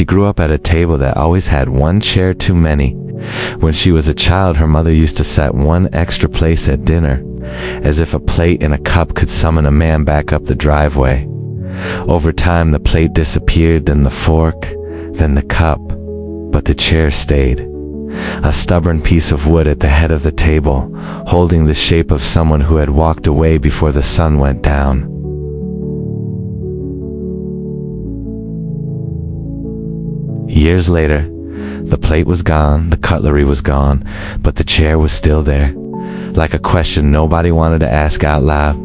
She grew up at a table that always had one chair too many. When she was a child, her mother used to set one extra place at dinner, as if a plate and a cup could summon a man back up the driveway. Over time, the plate disappeared, then the fork, then the cup, but the chair stayed. A stubborn piece of wood at the head of the table, holding the shape of someone who had walked away before the sun went down. Years later, the plate was gone, the cutlery was gone, but the chair was still there, like a question nobody wanted to ask out loud.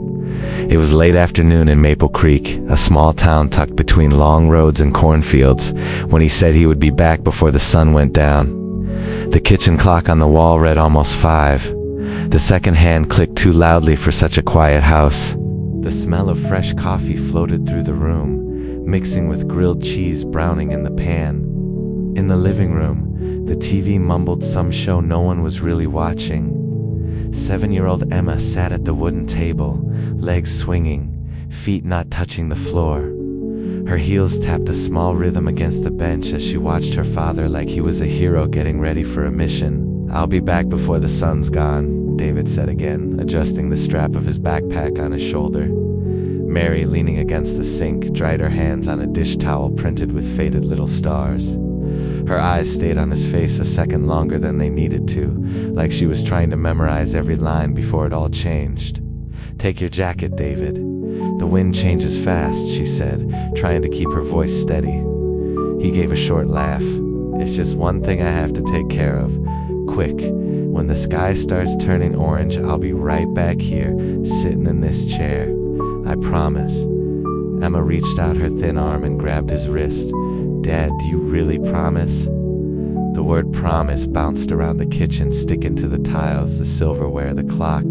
It was late afternoon in Maple Creek, a small town tucked between long roads and cornfields, when he said he would be back before the sun went down. The kitchen clock on the wall read almost 5. The second hand clicked too loudly for such a quiet house. The smell of fresh coffee floated through the room, mixing with grilled cheese browning in the pan. In the living room, the TV mumbled some show no one was really watching. 7-year-old Emma sat at the wooden table, legs swinging, feet not touching the floor. Her heels tapped a small rhythm against the bench as she watched her father like he was a hero getting ready for a mission. "I'll be back before the sun's gone," David said again, adjusting the strap of his backpack on his shoulder. Mary, leaning against the sink, dried her hands on a dish towel printed with faded little stars. Her eyes stayed on his face a second longer than they needed to, like she was trying to memorize every line before it all changed. "Take your jacket, David. The wind changes fast," she said, trying to keep her voice steady. He gave a short laugh. "It's just one thing I have to take care of. Quick, when the sky starts turning orange, I'll be right back here, sitting in this chair. I promise." Emma reached out her thin arm and grabbed his wrist. "Dad, do you really promise?" The word promise bounced around the kitchen, sticking to the tiles, the silverware, the clock.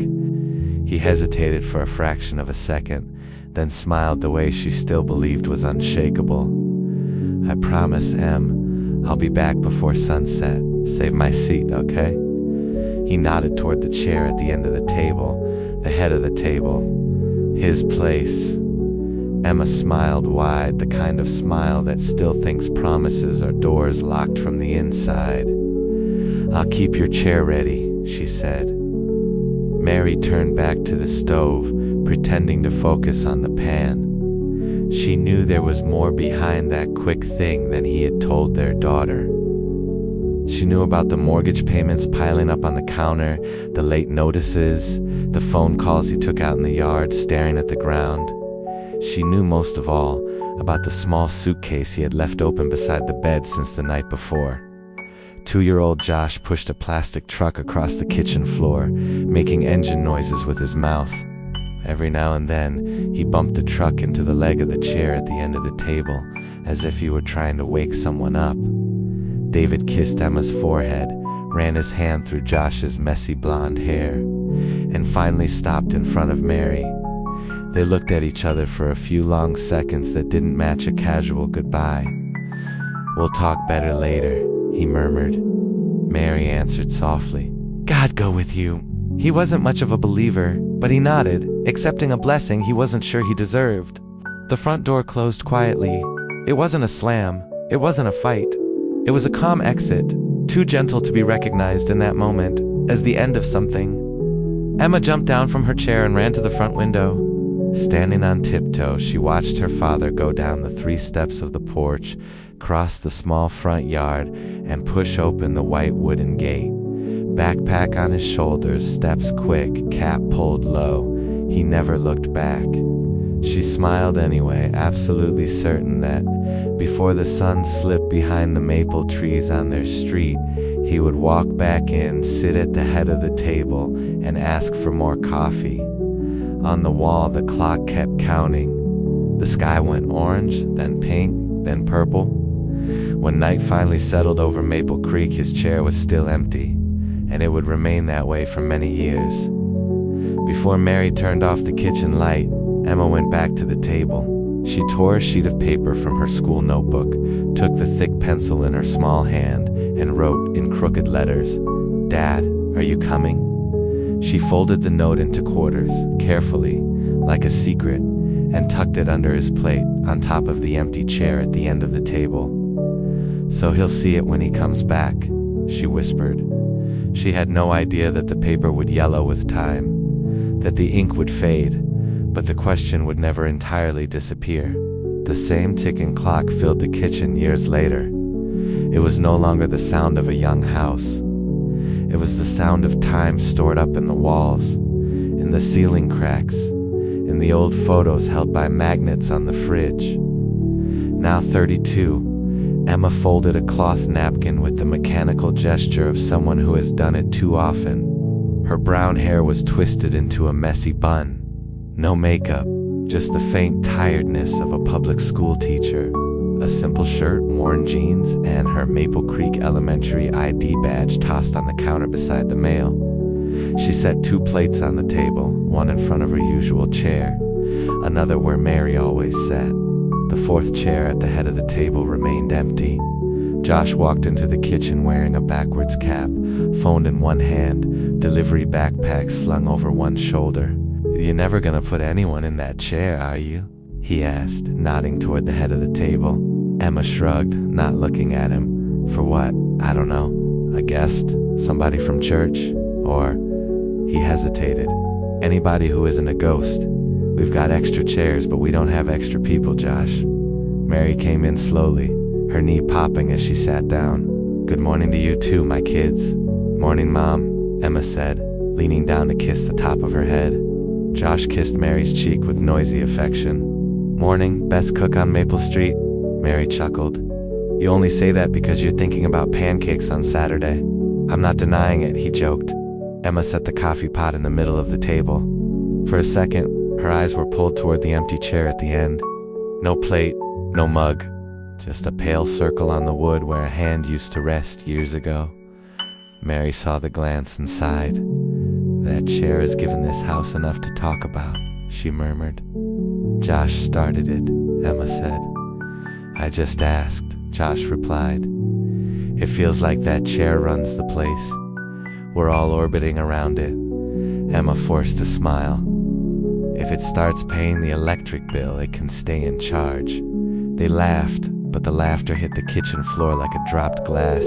He hesitated for a fraction of a second, then smiled the way she still believed was unshakable. "I promise, Em. I'll be back before sunset. Save my seat, okay?" He nodded toward the chair at the end of the table, the head of the table. His place. Emma smiled wide, the kind of smile that still thinks promises are doors locked from the inside. "I'll keep your chair ready," she said. Mary turned back to the stove, pretending to focus on the pan. She knew there was more behind that quick thing than he had told their daughter. She knew about the mortgage payments piling up on the counter, the late notices, the phone calls he took out in the yard staring at the ground. She knew most of all about the small suitcase he had left open beside the bed since the night before. 2-year-old Josh pushed a plastic truck across the kitchen floor, making engine noises with his mouth. Every now and then, he bumped the truck into the leg of the chair at the end of the table, as if he were trying to wake someone up. David kissed Emma's forehead, ran his hand through Josh's messy blonde hair, and finally stopped in front of Mary. They looked at each other for a few long seconds that didn't match a casual goodbye. "We'll talk better later," he murmured. Mary answered softly, "God go with you." He wasn't much of a believer, but he nodded, accepting a blessing he wasn't sure he deserved. The front door closed quietly. It wasn't a slam. It wasn't a fight. It was a calm exit, too gentle to be recognized in that moment as the end of something. Emma jumped down from her chair and ran to the front window. Standing on tiptoe, she watched her father go down the 3 steps of the porch, cross the small front yard, and push open the white wooden gate. Backpack on his shoulders, steps quick, cap pulled low. He never looked back. She smiled anyway, absolutely certain that, before the sun slipped behind the maple trees on their street, he would walk back in, sit at the head of the table, and ask for more coffee. On the wall, the clock kept counting. The sky went orange, then pink, then purple. When night finally settled over Maple Creek, his chair was still empty, and it would remain that way for many years. Before Mary turned off the kitchen light, Emma went back to the table. She tore a sheet of paper from her school notebook, took the thick pencil in her small hand, and wrote in crooked letters, "Dad, are you coming?" She folded the note into quarters, carefully, like a secret, and tucked it under his plate, on top of the empty chair at the end of the table. "So he'll see it when he comes back," she whispered. She had no idea that the paper would yellow with time, that the ink would fade, but the question would never entirely disappear. The same ticking clock filled the kitchen years later. It was no longer the sound of a young house. It was the sound of time stored up in the walls, in the ceiling cracks, in the old photos held by magnets on the fridge. Now 32, Emma folded a cloth napkin with the mechanical gesture of someone who has done it too often. Her brown hair was twisted into a messy bun. No makeup, just the faint tiredness of a public school teacher. A simple shirt, worn jeans, and her Maple Creek Elementary ID badge tossed on the counter beside the mail. She set 2 plates on the table, one in front of her usual chair, another where Mary always sat. The 4th chair at the head of the table remained empty. Josh walked into the kitchen wearing a backwards cap, phone in one hand, delivery backpack slung over one shoulder. "You're never gonna put anyone in that chair, are you?" he asked, nodding toward the head of the table. Emma shrugged, not looking at him. "For what? I don't know. A guest? Somebody from church? Or..." He hesitated. "Anybody who isn't a ghost. We've got extra chairs, but we don't have extra people, Josh." Mary came in slowly, her knee popping as she sat down. "Good morning to you too, my kids." "Morning, Mom," Emma said, leaning down to kiss the top of her head. Josh kissed Mary's cheek with noisy affection. "Morning, best cook on Maple Street," Mary chuckled. "You only say that because you're thinking about pancakes on Saturday." "I'm not denying it," he joked. Emma set the coffee pot in the middle of the table. For a second, her eyes were pulled toward the empty chair at the end. No plate, no mug, just a pale circle on the wood where a hand used to rest years ago. Mary saw the glance and sighed. "That chair has given this house enough to talk about," she murmured. "Josh started it," Emma said. "I just asked," Josh replied. "It feels like that chair runs the place. We're all orbiting around it." Emma forced a smile. "If it starts paying the electric bill, it can stay in charge." They laughed, but the laughter hit the kitchen floor like a dropped glass,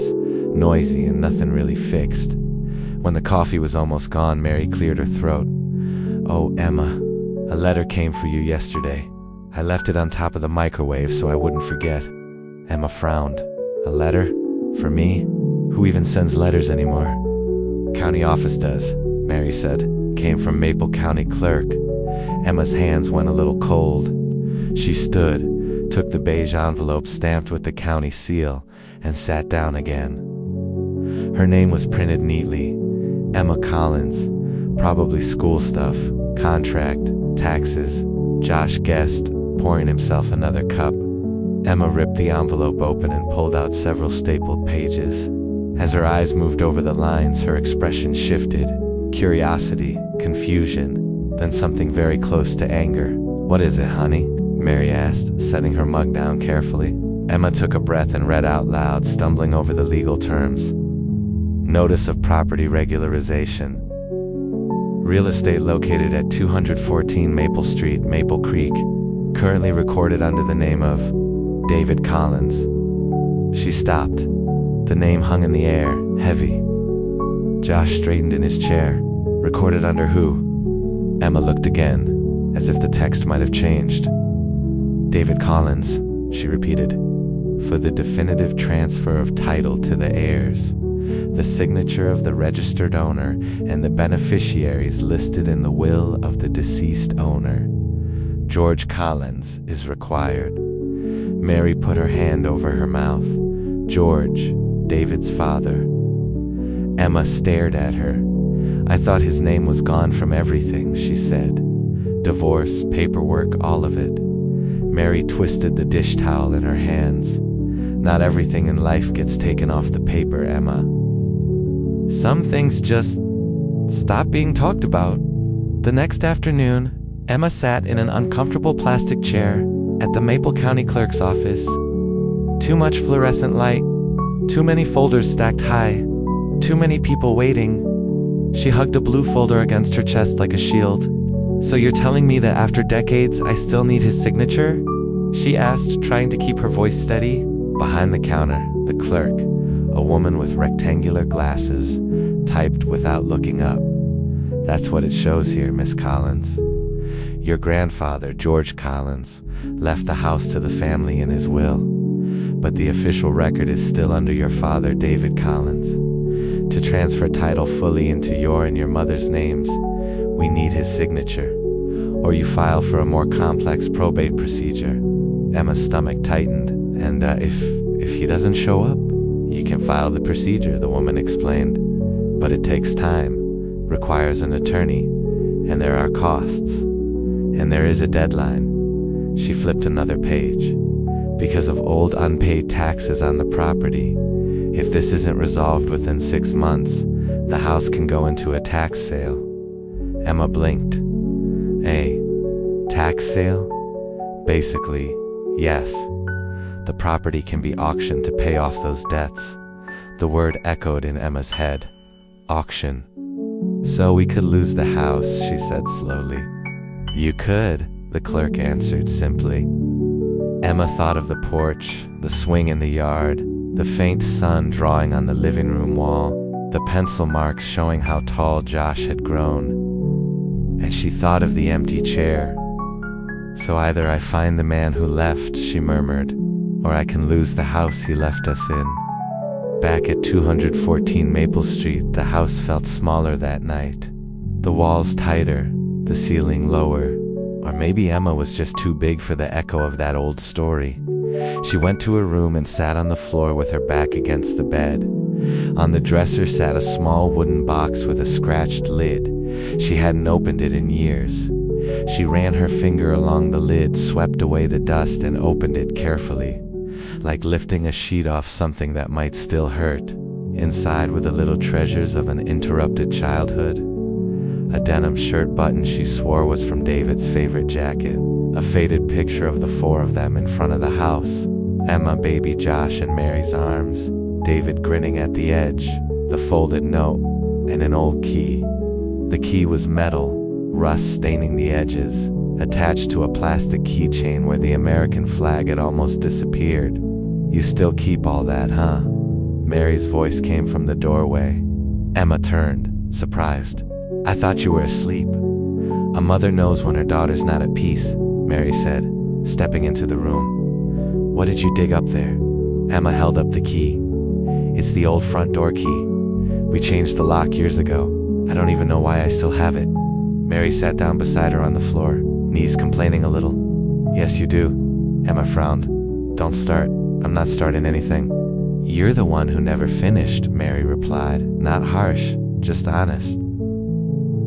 noisy and nothing really fixed. When the coffee was almost gone, Mary cleared her throat. "Oh, Emma, a letter came for you yesterday. I left it on top of the microwave so I wouldn't forget." Emma frowned. "A letter? For me? Who even sends letters anymore?" "County office does," Mary said. "Came from Maple County Clerk." Emma's hands went a little cold. She stood, took the beige envelope stamped with the county seal, and sat down again. Her name was printed neatly. Emma Collins. Probably school stuff, contract, taxes. Josh guessed, pouring himself another cup. Emma ripped the envelope open and pulled out several stapled pages. As her eyes moved over the lines, her expression shifted. Curiosity, confusion, then something very close to anger. "What is it, honey?" Mary asked, setting her mug down carefully. Emma took a breath and read out loud, stumbling over the legal terms. "Notice of property regularization. Real estate located at 214 Maple Street, Maple Creek, currently recorded under the name of David Collins." She stopped. The name hung in the air, heavy. Josh straightened in his chair. "Recorded under who?" Emma looked again, as if the text might have changed. "David Collins," she repeated. "For the definitive transfer of title to the heirs, the signature of the registered owner and the beneficiaries listed in the will of the deceased owner. George Collins is required." Mary put her hand over her mouth. "George, David's father." Emma stared at her. "I thought his name was gone from everything," she said. "Divorce, paperwork, all of it." Mary twisted the dish towel in her hands. "Not everything in life gets taken off the paper, Emma. Some things just stop being talked about." The next afternoon, Emma sat in an uncomfortable plastic chair at the Maple County Clerk's office. Too much fluorescent light, too many folders stacked high, too many people waiting. She hugged a blue folder against her chest like a shield. "So you're telling me that after decades I still need his signature?" she asked, trying to keep her voice steady. Behind the counter, The clerk, a woman with rectangular glasses, typed without looking up. That's what it shows here, Miss Collins. Your grandfather, George Collins, left the house to the family in his will, but the official record is still under your father, David Collins. To transfer title fully into your and your mother's names, we need his signature, or you file for a more complex probate procedure. Emma's stomach tightened. And if he doesn't show up, you can file the procedure, the woman explained. But it takes time, requires an attorney, and there are costs. And there is a deadline. She flipped another page. Because of old unpaid taxes on the property, if this isn't resolved within 6 months, the house can go into a tax sale. Emma blinked. A tax sale? Basically, yes. The property can be auctioned to pay off those debts. The word echoed in Emma's head. Auction. So we could lose the house, she said slowly. You could, the clerk answered simply. Emma thought of the porch, the swing in the yard, the faint sun drawing on the living room wall, the pencil marks showing how tall Josh had grown. And she thought of the empty chair. So either I find the man who left, she murmured, or I can lose the house he left us in. Back at 214 Maple Street, the house felt smaller that night. The walls tighter, the ceiling lower. Or maybe Emma was just too big for the echo of that old story. She went to her room and sat on the floor with her back against the bed. On the dresser sat a small wooden box with a scratched lid. She hadn't opened it in years. She ran her finger along the lid, swept away the dust, and opened it carefully, like lifting a sheet off something that might still hurt. Inside were the little treasures of an interrupted childhood. A denim shirt button she swore was from David's favorite jacket. A faded picture of the four of them in front of the house. Emma, baby Josh in Mary's arms. David grinning at the edge. The folded note, and an old key. The key was metal, rust staining the edges, attached to a plastic keychain where the American flag had almost disappeared. You still keep all that, huh? Mary's voice came from the doorway. Emma turned, surprised. I thought you were asleep. A mother knows when her daughter's not at peace, Mary said, stepping into the room. What did you dig up there? Emma held up the key. It's the old front door key. We changed the lock years ago. I don't even know why I still have it. Mary sat down beside her on the floor, knees complaining a little. Yes, you do. Emma frowned. Don't start. I'm not starting anything. You're the one who never finished, Mary replied. Not harsh, just honest.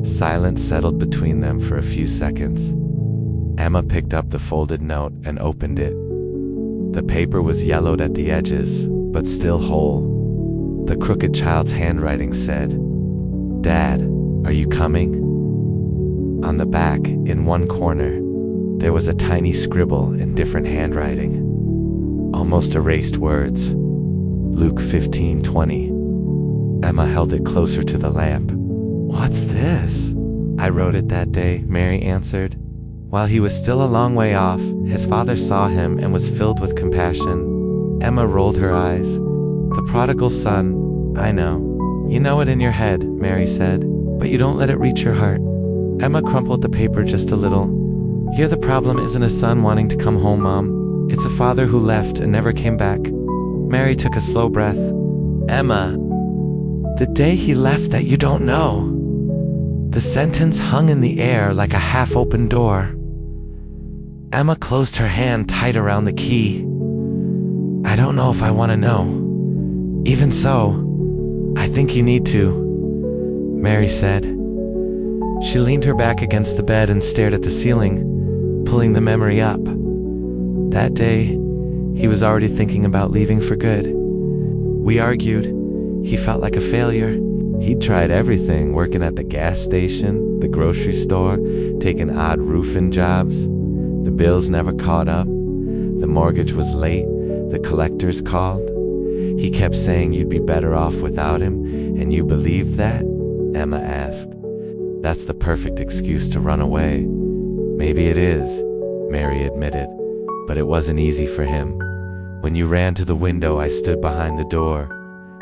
Silence settled between them for a few seconds. Emma picked up the folded note and opened it. The paper was yellowed at the edges, but still whole. The crooked child's handwriting said, Dad, are you coming? On the back, in one corner, there was a tiny scribble in different handwriting. Almost erased words. Luke 15:20. Emma held it closer to the lamp. What's this? I wrote it that day, Mary answered. While he was still a long way off, his father saw him and was filled with compassion. Emma rolled her eyes. The prodigal son, I know. You know it in your head, Mary said, but you don't let it reach your heart. Emma crumpled the paper just a little. Here the problem isn't a son wanting to come home, Mom. It's a father who left and never came back. Mary took a slow breath. Emma, the day he left that you don't know. The sentence hung in the air like a half-open door. Emma closed her hand tight around the key. I don't know if I want to know. Even so, I think you need to, Mary said. She leaned her back against the bed and stared at the ceiling, pulling the memory up. That day, he was already thinking about leaving for good. We argued. He felt like a failure. He'd tried everything, working at the gas station, the grocery store, taking odd roofing jobs. The bills never caught up. The mortgage was late. The collectors called. He kept saying you'd be better off without him, and you believed that? Emma asked. That's the perfect excuse to run away. Maybe it is, Mary admitted, but it wasn't easy for him. When you ran to the window, I stood behind the door.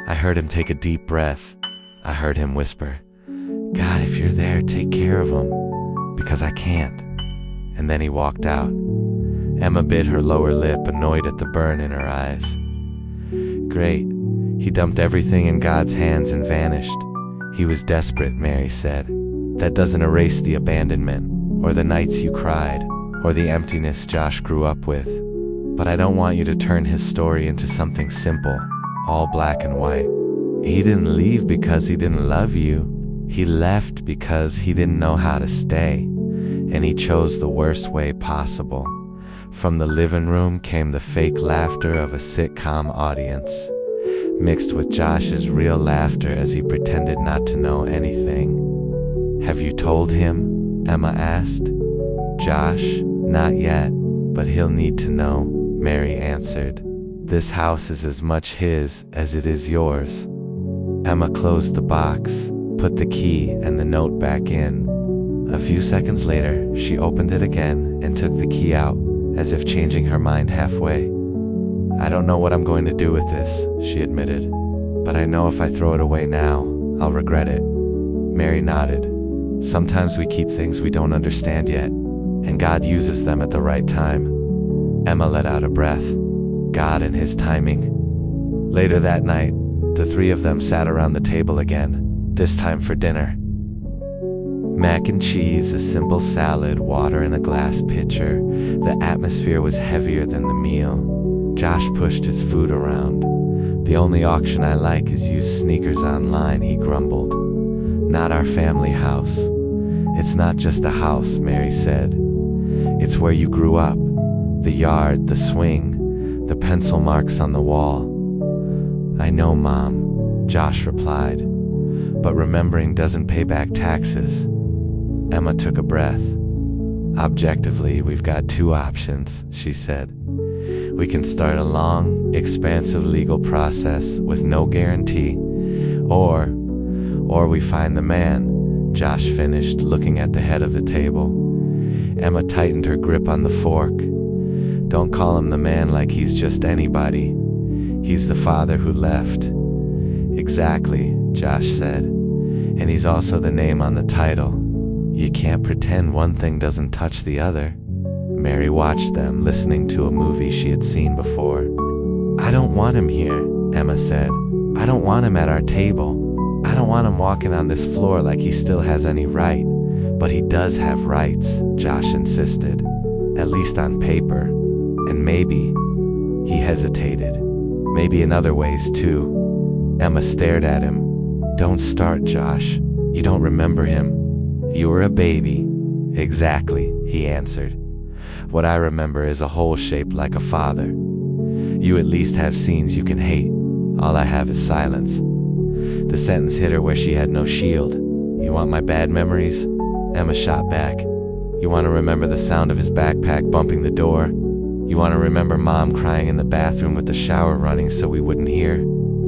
I heard him take a deep breath. I heard him whisper, "God, if you're there, take care of him, because I can't." And then he walked out. Emma bit her lower lip, annoyed at the burn in her eyes. Great. He dumped everything in God's hands and vanished. He was desperate, Mary said. That doesn't erase the abandonment, or the nights you cried, or the emptiness Josh grew up with. But I don't want you to turn his story into something simple, all black and white. He didn't leave because he didn't love you. He left because he didn't know how to stay, and he chose the worst way possible. From the living room came the fake laughter of a sitcom audience, mixed with Josh's real laughter as he pretended not to know anything. "Have you told him?" Emma asked. "Josh, not yet, but he'll need to know," Mary answered. "This house is as much his as it is yours." Emma closed the box, put the key and the note back in. A few seconds later, she opened it again and took the key out, as if changing her mind halfway. "I don't know what I'm going to do with this," she admitted, "but I know if I throw it away now, I'll regret it." Mary nodded. "Sometimes we keep things we don't understand yet, and God uses them at the right time." Emma let out a breath. God and his timing. Later that night, the three of them sat around the table again, this time for dinner. Mac and cheese, a simple salad, water in a glass pitcher. The atmosphere was heavier than the meal. Josh pushed his food around. "The only auction I like is used sneakers online," he grumbled. "Not our family house." "It's not just a house," Mary said. "It's where you grew up. The yard, the swing, the pencil marks on the wall." "I know, Mom," Josh replied, "but remembering doesn't pay back taxes." Emma took a breath. "Objectively, we've got two options," she said. "We can start a long, expansive legal process with no guarantee, or we find the man," Josh finished, looking at the head of the table. Emma tightened her grip on the fork. "Don't call him the man like he's just anybody. He's the father who left." "Exactly," Josh said. "And he's also the name on the title. You can't pretend one thing doesn't touch the other." Mary watched them, listening to a movie she had seen before. "I don't want him here," Emma said. "I don't want him at our table. I don't want him walking on this floor like he still has any right." "But he does have rights," Josh insisted. "At least on paper. And maybe," he hesitated, "maybe in other ways too." Emma stared at him. "Don't start, Josh. You don't remember him. You were a baby." "Exactly," he answered. "What I remember is a hole shaped like a father. You at least have scenes you can hate. All I have is silence." The sentence hit her where she had no shield. "You want my bad memories?" Emma shot back. "You want to remember the sound of his backpack bumping the door? You want to remember Mom crying in the bathroom with the shower running so we wouldn't hear?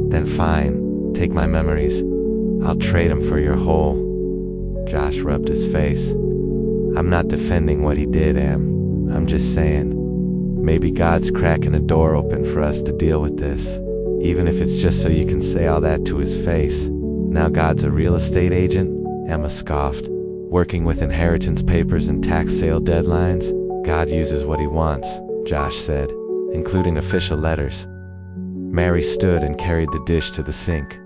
Then fine, take my memories. I'll trade them for your hole." Josh rubbed his face. "I'm not defending what he did, Em. I'm just saying, maybe God's cracking a door open for us to deal with this, even if it's just so you can say all that to his face. Now God's a real estate agent?" Emma scoffed. "Working with inheritance papers and tax sale deadlines? God uses what he wants," Josh said, "including official letters." Mary stood and carried the dish to the sink.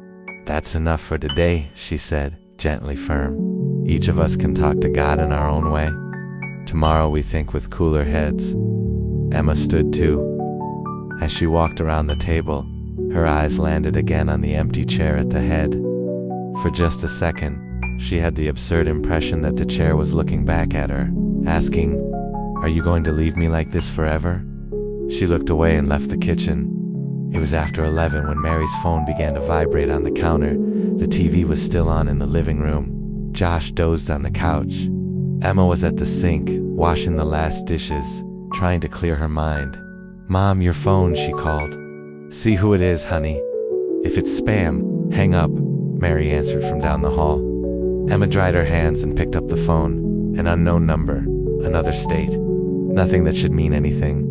"That's enough for today," she said, gently firm. "Each of us can talk to God in our own way. Tomorrow we think with cooler heads." Emma stood too. As she walked around the table, her eyes landed again on the empty chair at the head. For just a second, she had the absurd impression that the chair was looking back at her, asking, "Are you going to leave me like this forever?" She looked away and left the kitchen. It was after 11 when Mary's phone began to vibrate on the counter. The TV was still on in the living room. Josh dozed on the couch. Emma was at the sink, washing the last dishes, trying to clear her mind. "Mom, your phone," she called. "See who it is, honey. If it's spam, hang up," Mary answered from down the hall. Emma dried her hands and picked up the phone. An unknown number, another state. Nothing that should mean anything.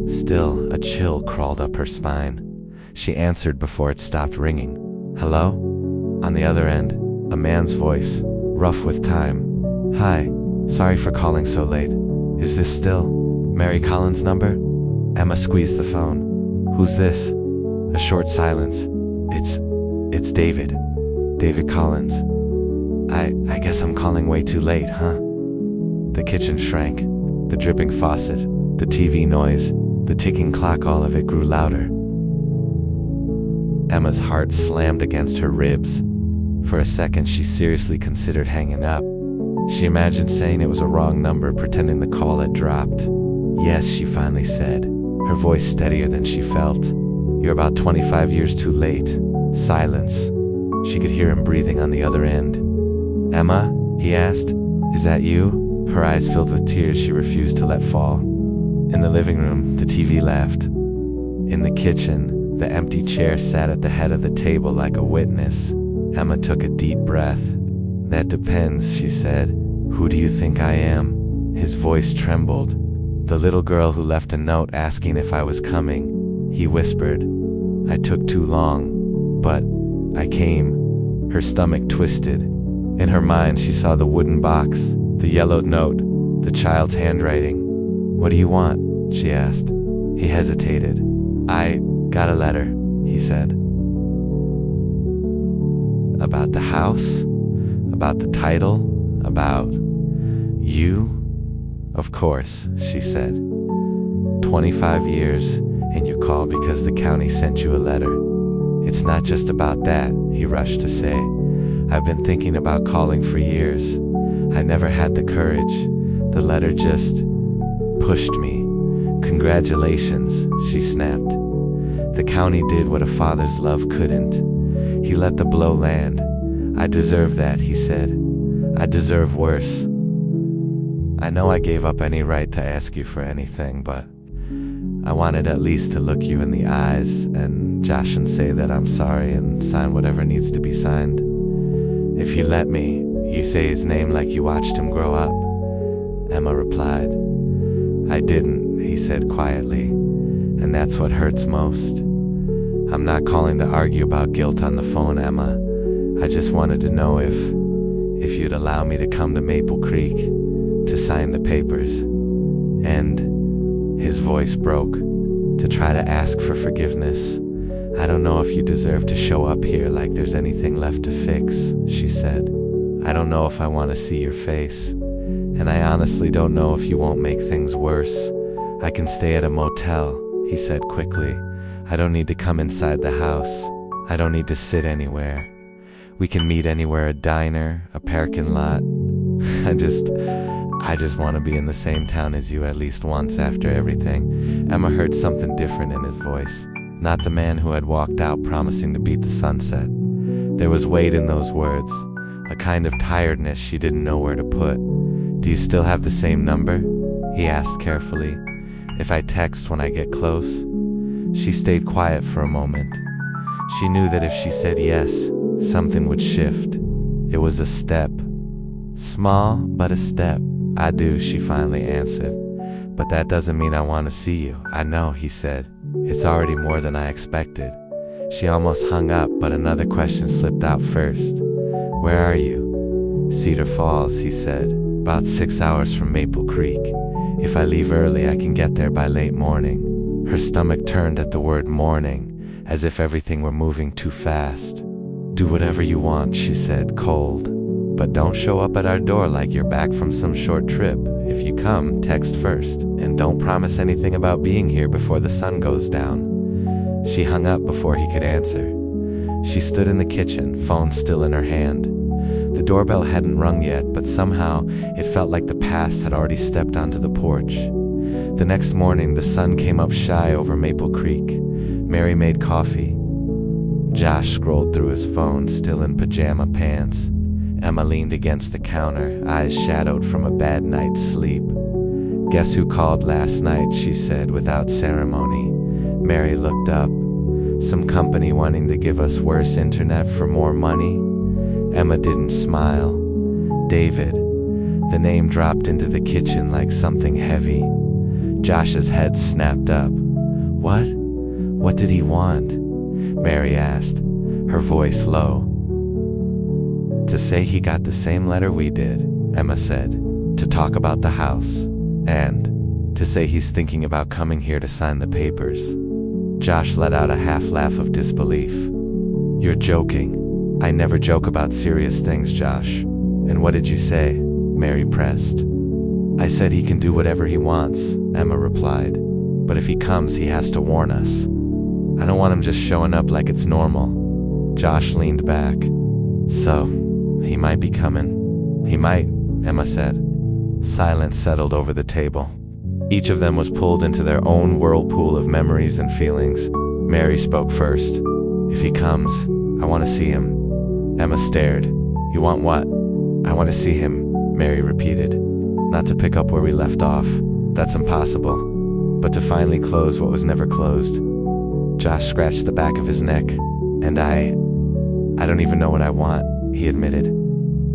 Still, a chill crawled up her spine. She answered before it stopped ringing. Hello? On the other end, a man's voice, rough with time. Hi, sorry for calling so late. Is this still Mary Collins' number? Emma squeezed the phone. Who's this? A short silence. It's David. David Collins. I guess I'm calling way too late, huh? The kitchen shrank. The dripping faucet, the TV noise, the ticking clock, all of it grew louder. Emma's heart slammed against her ribs. For a second, she seriously considered hanging up. She imagined saying it was a wrong number, pretending the call had dropped. Yes, she finally said, her voice steadier than she felt. You're about 25 years too late. Silence. She could hear him breathing on the other end. Emma? He asked. Is that you? Her eyes filled with tears she refused to let fall. In the living room, the TV laughed. In the kitchen, the empty chair sat at the head of the table like a witness. Emma took a deep breath. That depends, she said. Who do you think I am? His voice trembled. The little girl who left a note asking if I was coming. He whispered. I took too long, but I came. Her stomach twisted. In her mind, she saw the wooden box, the yellowed note, the child's handwriting. What do you want? She asked. He hesitated. I got a letter, he said. About the house? About the title? About you? Of course, she said. 25 years, and you call because the county sent you a letter. It's not just about that, he rushed to say. I've been thinking about calling for years. I never had the courage. The letter just pushed me. Congratulations, she snapped. The county did what a father's love couldn't. He let the blow land. I deserve that, he said. I deserve worse. I know I gave up any right to ask you for anything, but I wanted at least to look you in the eyes and Josh and say that I'm sorry and sign whatever needs to be signed. If you let me, you say his name like you watched him grow up. Emma replied. I didn't, he said quietly, and that's what hurts most. I'm not calling to argue about guilt on the phone, Emma. I just wanted to know if you'd allow me to come to Maple Creek to sign the papers. And his voice broke, to try to ask for forgiveness. I don't know if you deserve to show up here like there's anything left to fix, she said. I don't know if I want to see your face. And I honestly don't know if you won't make things worse. I can stay at a motel, he said quickly. I don't need to come inside the house. I don't need to sit anywhere. We can meet anywhere, a diner, a parking lot. I just want to be in the same town as you at least once after everything. Emma heard something different in his voice. Not the man who had walked out promising to beat the sunset. There was weight in those words, a kind of tiredness she didn't know where to put. Do you still have the same number? He asked carefully. If I text when I get close? She stayed quiet for a moment. She knew that if she said yes, something would shift. It was a step. Small, but a step. I do, she finally answered. But that doesn't mean I want to see you. I know, he said. It's already more than I expected. She almost hung up, but another question slipped out first. Where are you? Cedar Falls, he said. About 6 hours from Maple Creek. If I leave early, I can get there by late morning. Her stomach turned at the word morning, as if everything were moving too fast. Do whatever you want, she said, cold. But don't show up at our door like you're back from some short trip. If you come, text first. And don't promise anything about being here before the sun goes down. She hung up before he could answer. She stood in the kitchen, phone still in her hand. The doorbell hadn't rung yet, but somehow it felt like the past had already stepped onto the porch. The next morning, the sun came up shy over Maple Creek. Mary made coffee. Josh scrolled through his phone, still in pajama pants. Emma leaned against the counter, eyes shadowed from a bad night's sleep. Guess who called last night, she said without ceremony. Mary looked up. Some company wanting to give us worse internet for more money? Emma didn't smile. David. The name dropped into the kitchen like something heavy. Josh's head snapped up. What? What did he want? Mary asked, her voice low. To say he got the same letter we did, Emma said. To talk about the house. And to say he's thinking about coming here to sign the papers. Josh let out a half laugh of disbelief. You're joking. I never joke about serious things, Josh. And what did you say? Mary pressed. I said he can do whatever he wants, Emma replied. But if he comes, he has to warn us. I don't want him just showing up like it's normal. Josh leaned back. So, he might be coming. He might, Emma said. Silence settled over the table. Each of them was pulled into their own whirlpool of memories and feelings. Mary spoke first. If he comes, I want to see him. Emma stared. You want what? I want to see him, Mary repeated. Not to pick up where we left off. That's impossible. But to finally close what was never closed. Josh scratched the back of his neck. And I don't even know what I want, he admitted.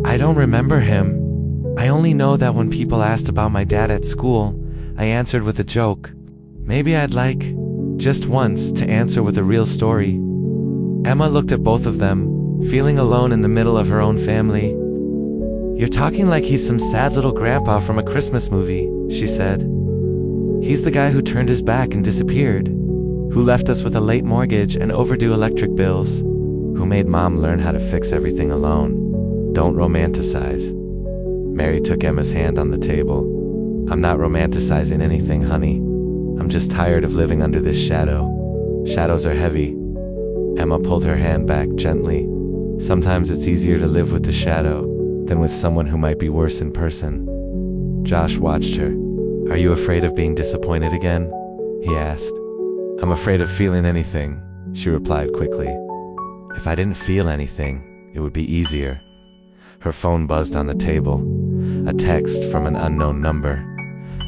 I don't remember him. I only know that when people asked about my dad at school, I answered with a joke. Maybe I'd like, just once, to answer with a real story. Emma looked at both of them, feeling alone in the middle of her own family. You're talking like he's some sad little grandpa from a Christmas movie, she said. He's the guy who turned his back and disappeared, who left us with a late mortgage and overdue electric bills, who made Mom learn how to fix everything alone. Don't romanticize. Mary took Emma's hand on the table. I'm not romanticizing anything, honey. I'm just tired of living under this shadow. Shadows are heavy. Emma pulled her hand back gently. Sometimes it's easier to live with the shadow than with someone who might be worse in person. Josh watched her. Are you afraid of being disappointed again? He asked. I'm afraid of feeling anything, she replied quickly. If I didn't feel anything, it would be easier. Her phone buzzed on the table. A text from an unknown number.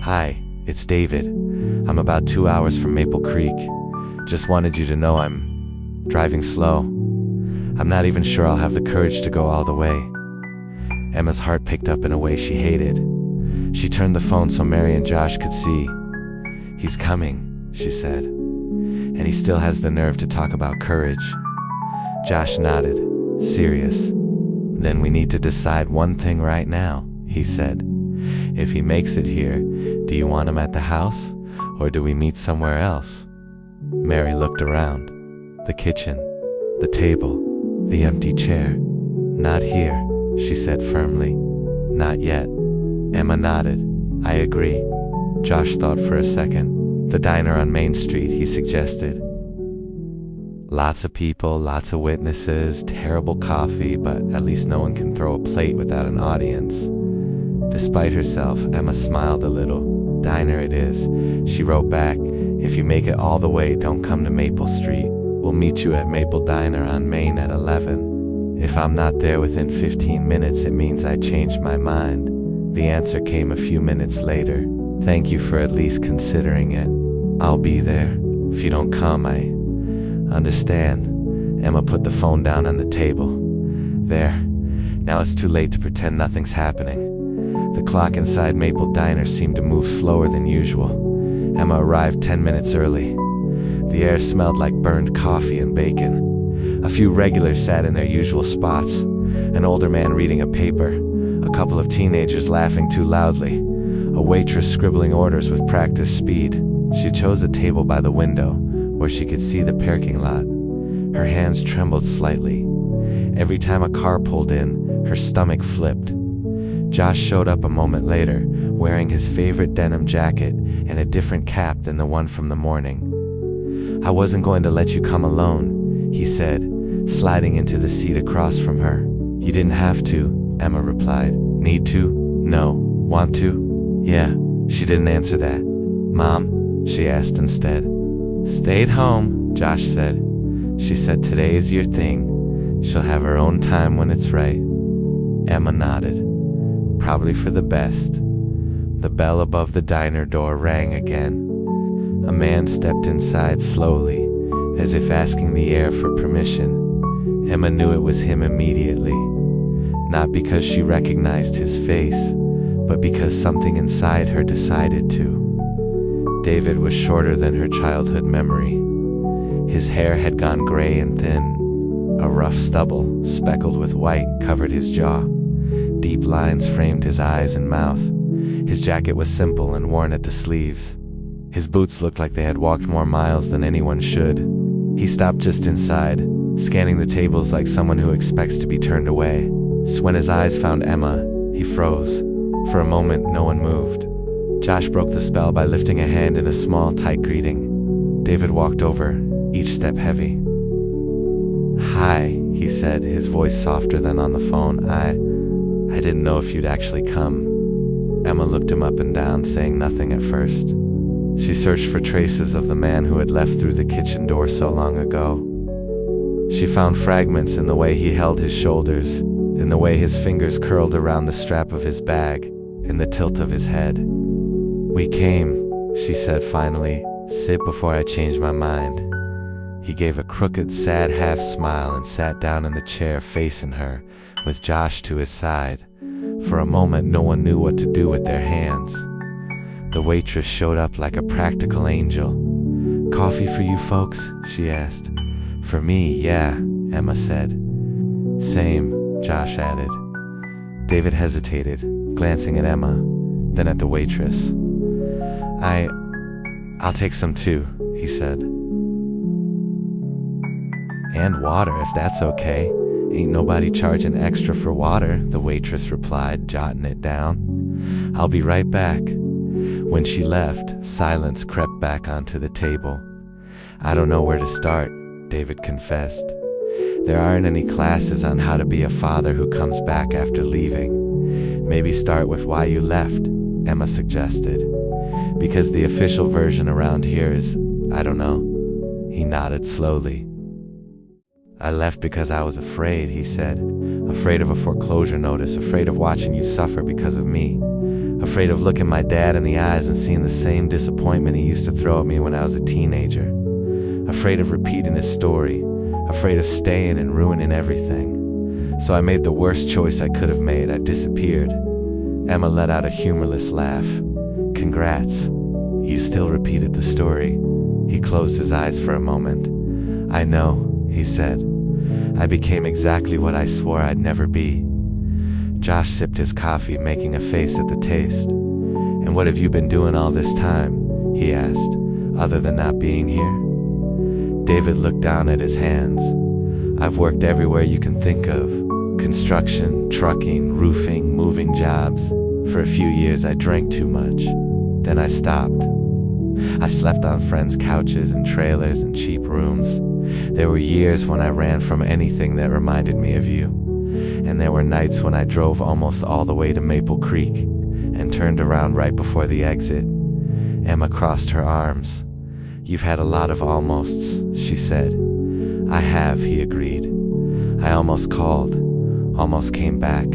Hi, it's David. I'm about 2 hours from Maple Creek. Just wanted you to know I'm driving slow. I'm not even sure I'll have the courage to go all the way. Emma's heart picked up in a way she hated. She turned the phone so Mary and Josh could see. He's coming, she said. And he still has the nerve to talk about courage. Josh nodded, serious. Then we need to decide one thing right now, he said. If he makes it here, do you want him at the house, or do we meet somewhere else? Mary looked around. The kitchen, the table, the empty chair. Not here, she said firmly. Not yet. Emma nodded. I agree. Josh thought for a second. The diner on Main Street, he suggested. Lots of people, lots of witnesses, terrible coffee, but at least no one can throw a plate without an audience. Despite herself, Emma smiled a little. Diner it is. She wrote back, if you make it all the way, don't come to Maple Street. We'll meet you at Maple Diner on Main at 11. If I'm not there within 15 minutes, it means I changed my mind. The answer came a few minutes later. Thank you for at least considering it. I'll be there. If you don't come, I understand. Emma put the phone down on the table. There. Now it's too late to pretend nothing's happening. The clock inside Maple Diner seemed to move slower than usual. Emma arrived 10 minutes early. The air smelled like burned coffee and bacon. A few regulars sat in their usual spots. An older man reading a paper. A couple of teenagers laughing too loudly. A waitress scribbling orders with practiced speed. She chose a table by the window, where she could see the parking lot. Her hands trembled slightly. Every time a car pulled in, her stomach flipped. Josh showed up a moment later, wearing his favorite denim jacket and a different cap than the one from the morning. I wasn't going to let you come alone, he said, sliding into the seat across from her. You didn't have to, Emma replied. Need to? No. Want to? Yeah. She didn't answer that. Mom? She asked instead. Stayed home, Josh said. She said today is your thing. She'll have her own time when it's right. Emma nodded. Probably for the best. The bell above the diner door rang again. A man stepped inside slowly, as if asking the air for permission. Emma knew it was him immediately. Not because she recognized his face, but because something inside her decided to. David was shorter than her childhood memory. His hair had gone gray and thin. A rough stubble, speckled with white, covered his jaw. Deep lines framed his eyes and mouth. His jacket was simple and worn at the sleeves. His boots looked like they had walked more miles than anyone should. He stopped just inside, scanning the tables like someone who expects to be turned away. So when his eyes found Emma, he froze. For a moment, no one moved. Josh broke the spell by lifting a hand in a small, tight greeting. David walked over, each step heavy. "Hi," he said, his voice softer than on the phone. I didn't know if you'd actually come." Emma looked him up and down, saying nothing at first. She searched for traces of the man who had left through the kitchen door so long ago. She found fragments in the way he held his shoulders, in the way his fingers curled around the strap of his bag, in the tilt of his head. "We came," she said finally. "Sit before I change my mind." He gave a crooked, sad half-smile and sat down in the chair facing her, with Josh to his side. For a moment, no one knew what to do with their hands. The waitress showed up like a practical angel. "Coffee for you folks?" she asked. "For me, yeah," Emma said. "Same," Josh added. David hesitated, glancing at Emma, then at the waitress. I'll take some too," he said. "And water, if that's okay. Ain't nobody charging extra for water," the waitress replied, jotting it down. "I'll be right back." When she left, silence crept back onto the table. "I don't know where to start," David confessed. "There aren't any classes on how to be a father who comes back after leaving. Maybe start with why you left," Emma suggested. "Because the official version around here is, I don't know." He nodded slowly. "I left because I was afraid," he said. "Afraid of a foreclosure notice, afraid of watching you suffer because of me. Afraid of looking my dad in the eyes and seeing the same disappointment he used to throw at me when I was a teenager. Afraid of repeating his story, afraid of staying and ruining everything. So I made the worst choice I could have made. I disappeared." Emma let out a humorless laugh. "Congrats. You still repeated the story." He closed his eyes for a moment. "I know," he said. "I became exactly what I swore I'd never be." Josh sipped his coffee, making a face at the taste. "And what have you been doing all this time?" he asked, "other than not being here?" David looked down at his hands. "I've worked everywhere you can think of. Construction, trucking, roofing, moving jobs. For a few years I drank too much. Then I stopped. I slept on friends' couches and trailers and cheap rooms. There were years when I ran from anything that reminded me of you. And there were nights when I drove almost all the way to Maple Creek and turned around right before the exit." Emma crossed her arms. "You've had a lot of almosts," she said. "I have," he agreed. "I almost called, almost came back,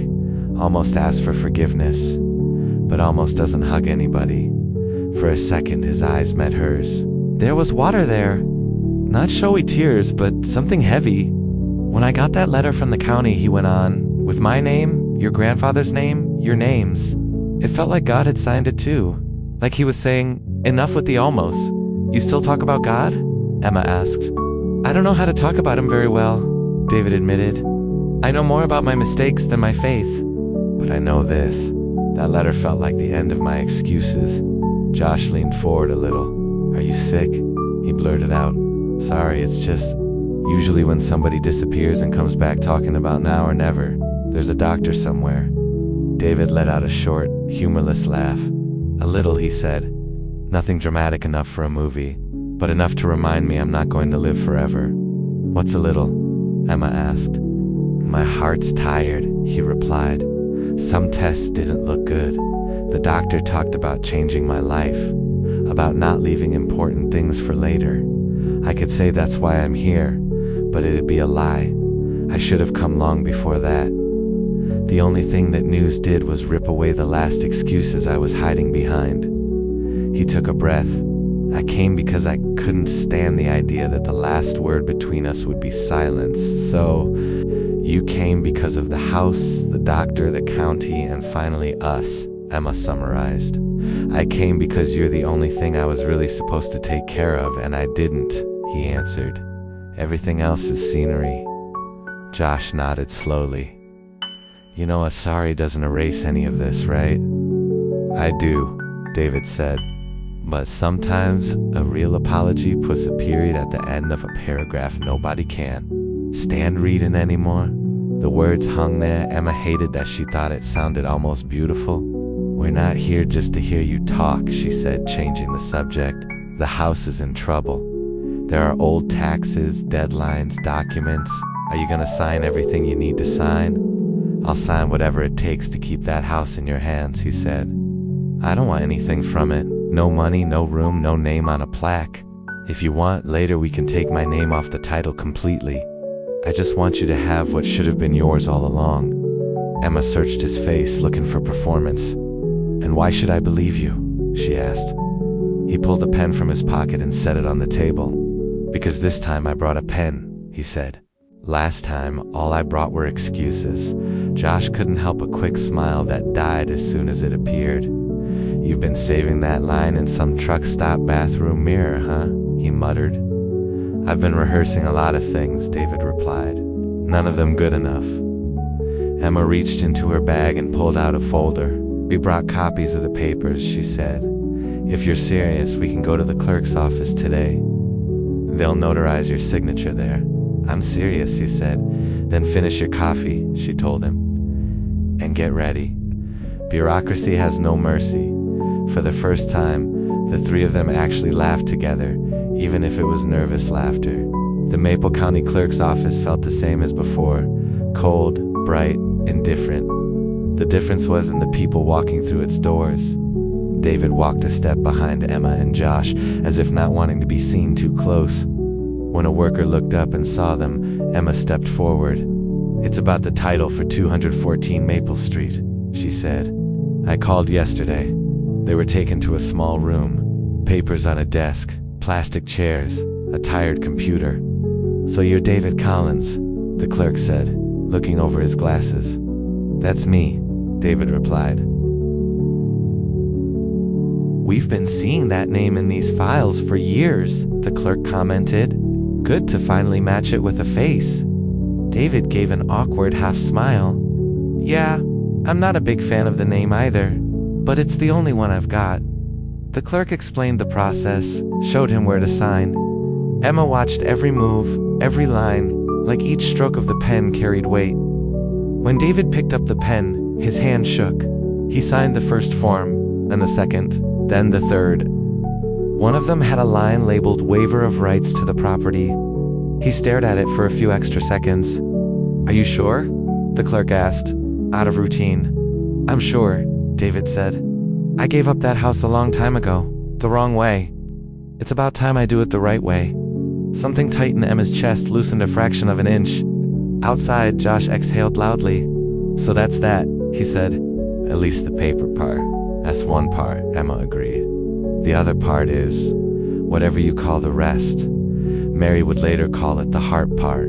almost asked for forgiveness, but almost doesn't hug anybody." For a second, his eyes met hers. There was water there. Not showy tears, but something heavy. "When I got that letter from the county," he went on, "with my name, your grandfather's name, your names, it felt like God had signed it too. Like he was saying, enough with the almost. You still talk about God?" Emma asked. "I don't know how to talk about him very well," David admitted. "I know more about my mistakes than my faith. But I know this. That letter felt like the end of my excuses." Josh leaned forward a little. "Are you sick?" he blurted out. "Sorry, it's just, usually when somebody disappears and comes back talking about now or never, there's a doctor somewhere." David let out a short, humorless laugh. "A little," he said. "Nothing dramatic enough for a movie, but enough to remind me I'm not going to live forever." "What's a little?" Emma asked. "My heart's tired," he replied. "Some tests didn't look good. The doctor talked about changing my life, about not leaving important things for later. I could say that's why I'm here, but it'd be a lie. I should have come long before that. The only thing that news did was rip away the last excuses I was hiding behind." He took a breath. "I came because I couldn't stand the idea that the last word between us would be silence. So, you came because of the house, the doctor, the county, and finally us," Emma summarized. I came because you're the only thing I was really supposed to take care of, and I didn't, he answered. Everything else is scenery. Josh nodded slowly. You know, a sorry doesn't erase any of this, right? I do, David said. But sometimes a real apology puts a period at the end of a paragraph nobody can stand reading anymore. The words hung there. Emma hated that she thought it sounded almost beautiful. We're not here just to hear you talk, she said, changing the subject. The house is in trouble. There are old taxes, deadlines, documents. Are you gonna sign everything you need to sign? I'll sign whatever it takes to keep that house in your hands, he said. I don't want anything from it. No money, no room, no name on a plaque. If you want, later we can take my name off the title completely. I just want you to have what should have been yours all along. Emma searched his face, looking for performance. And why should I believe you? She asked. He pulled a pen from his pocket and set it on the table. Because this time I brought a pen, he said. Last time, all I brought were excuses. Josh couldn't help a quick smile that died as soon as it appeared. You've been saving that line in some truck stop bathroom mirror, huh? He muttered. I've been rehearsing a lot of things, David replied. None of them good enough. Emma reached into her bag and pulled out a folder. We brought copies of the papers, she said. If you're serious, we can go to the clerk's office today. They'll notarize your signature there. I'm serious, he said. Then finish your coffee, she told him. And get ready. Bureaucracy has no mercy. For the first time, the three of them actually laughed together, even if it was nervous laughter. The Maple County Clerk's office felt the same as before, cold, bright, indifferent. The difference was in the people walking through its doors. David walked a step behind Emma and Josh, as if not wanting to be seen too close. When a worker looked up and saw them, Emma stepped forward. It's about the title for 214 Maple Street, she said. I called yesterday. They were taken to a small room, papers on a desk, plastic chairs, a tired computer. So you're David Collins, the clerk said, looking over his glasses. That's me, David replied. We've been seeing that name in these files for years, the clerk commented. Good to finally match it with a face. David gave an awkward half smile. Yeah, I'm not a big fan of the name either, but it's the only one I've got. The clerk explained the process, showed him where to sign. Emma watched every move, every line, like each stroke of the pen carried weight. When David picked up the pen, his hand shook. He signed the first form, then the second, then the third. One of them had a line labeled Waiver of Rights to the Property. He stared at it for a few extra seconds. Are you sure? The clerk asked, out of routine. I'm sure, David said. I gave up that house a long time ago, the wrong way. It's about time I do it the right way. Something tight in Emma's chest loosened a fraction of an inch. Outside, Josh exhaled loudly. So that's that, he said. At least the paper part. That's one part, Emma agreed. The other part is, whatever you call the rest. Mary would later call it the heart part.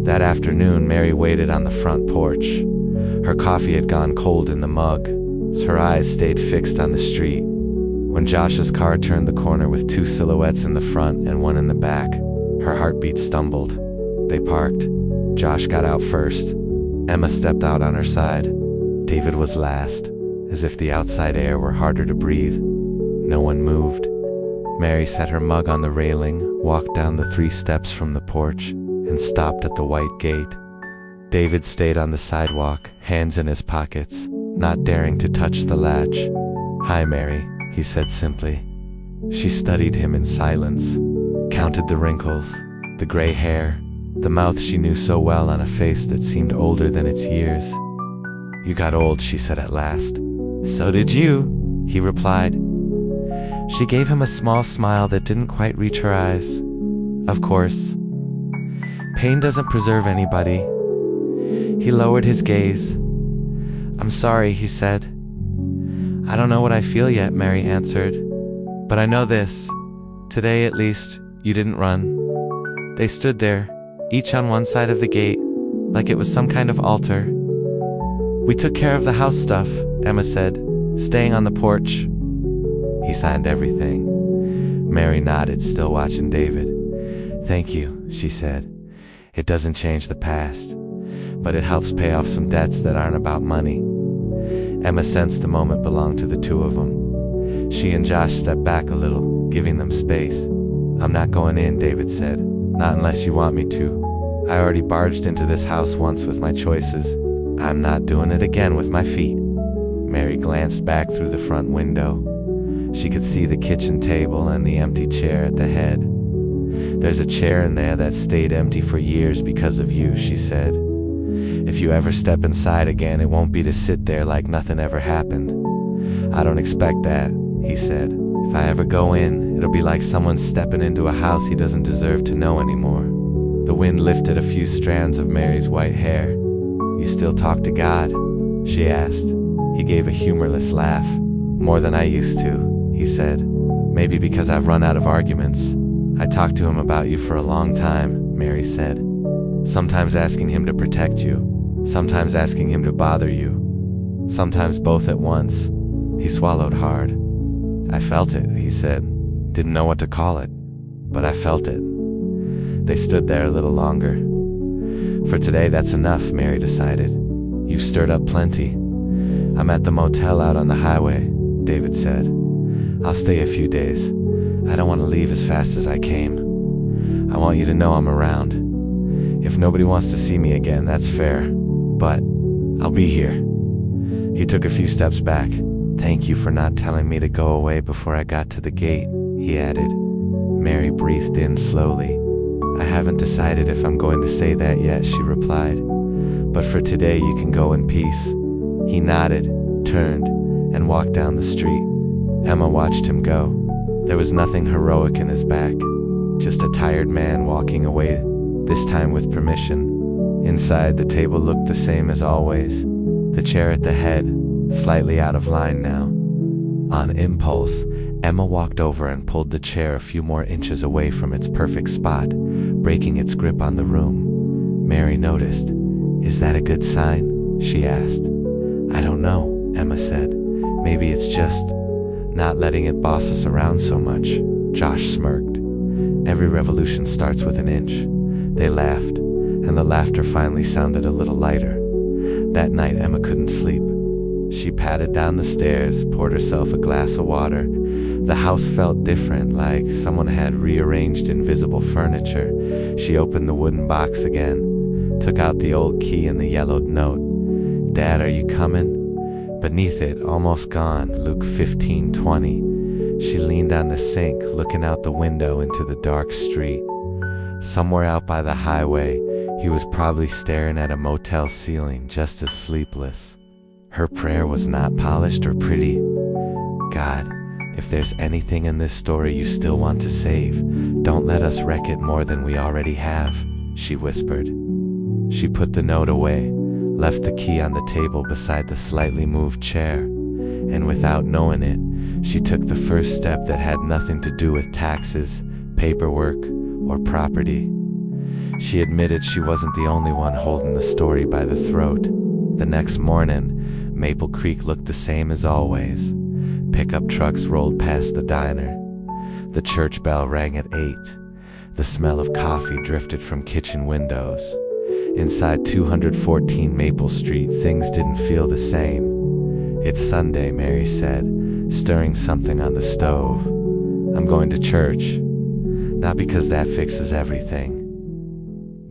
That afternoon, Mary waited on the front porch. Her coffee had gone cold in the mug. Her eyes stayed fixed on the street. When Josh's car turned the corner with two silhouettes in the front and one in the back, her heartbeat stumbled. They parked. Josh got out first. Emma stepped out on her side. David was last, as if the outside air were harder to breathe. No one moved. Mary set her mug on the railing, walked down the 3 steps from the porch, and stopped at the white gate. David stayed on the sidewalk, hands in his pockets, not daring to touch the latch. Hi, Mary, he said simply. She studied him in silence, counted the wrinkles, the gray hair, the mouth she knew so well on a face that seemed older than its years. You got old, she said at last. So did you, he replied. She gave him a small smile that didn't quite reach her eyes. Of course. Pain doesn't preserve anybody. He lowered his gaze. I'm sorry, he said. I don't know what I feel yet, Mary answered. But I know this. Today, at least, you didn't run. They stood there, each on one side of the gate, like it was some kind of altar. We took care of the house stuff, Emma said. Staying on the porch. He signed everything. Mary nodded, still watching David. Thank you, she said. It doesn't change the past, but it helps pay off some debts that aren't about money. Emma sensed the moment belonged to the two of them. She and Josh stepped back a little, giving them space. I'm not going in, David said. Not unless you want me to. I already barged into this house once with my choices. I'm not doing it again with my feet. Mary glanced back through the front window. She could see the kitchen table and the empty chair at the head. There's a chair in there that stayed empty for years because of you, she said. If you ever step inside again, it won't be to sit there like nothing ever happened. I don't expect that, he said. If I ever go in, it'll be like someone stepping into a house he doesn't deserve to know anymore. The wind lifted a few strands of Mary's white hair. You still talk to God? She asked. He gave a humorless laugh. More than I used to, he said. Maybe because I've run out of arguments. I talked to him about you for a long time, Mary said. Sometimes asking him to protect you, sometimes asking him to bother you, sometimes both at once. He swallowed hard. I felt it, he said. Didn't know what to call it, but I felt it. They stood there a little longer. For today, that's enough, Mary decided. You've stirred up plenty. I'm at the motel out on the highway, David said. I'll stay a few days. I don't want to leave as fast as I came. I want you to know I'm around. If nobody wants to see me again, that's fair. But I'll be here. He took a few steps back. Thank you for not telling me to go away before I got to the gate, he added. Mary breathed in slowly. I haven't decided if I'm going to say that yet, she replied. But for today, you can go in peace. He nodded, turned, and walked down the street. Emma watched him go. There was nothing heroic in his back, just a tired man walking away, this time with permission. Inside, the table looked the same as always. The chair at the head, slightly out of line now. On impulse, Emma walked over and pulled the chair a few more inches away from its perfect spot, breaking its grip on the room. Mary noticed. Is that a good sign? She asked. I don't know, Emma said. Maybe it's just not letting it boss us around so much. Josh smirked. Every revolution starts with an inch. They laughed, and the laughter finally sounded a little lighter. That night, Emma couldn't sleep. She padded down the stairs, poured herself a glass of water. The house felt different, like someone had rearranged invisible furniture. She opened the wooden box again, took out the old key and the yellowed note. Dad, are you coming? Beneath it, almost gone, Luke 15:20. She leaned on the sink, looking out the window into the dark street. Somewhere out by the highway, he was probably staring at a motel ceiling, just as sleepless. Her prayer was not polished or pretty. God, if there's anything in this story you still want to save, don't let us wreck it more than we already have, she whispered. She put the note away, left the key on the table beside the slightly moved chair, and without knowing it, she took the first step that had nothing to do with taxes, paperwork, or property. She admitted she wasn't the only one holding the story by the throat. The next morning, Maple Creek looked the same as always. Pickup trucks rolled past the diner. The church bell rang at 8. The smell of coffee drifted from kitchen windows. Inside 214 Maple Street, things didn't feel the same. It's Sunday, Mary said, stirring something on the stove. I'm going to church. Not because that fixes everything,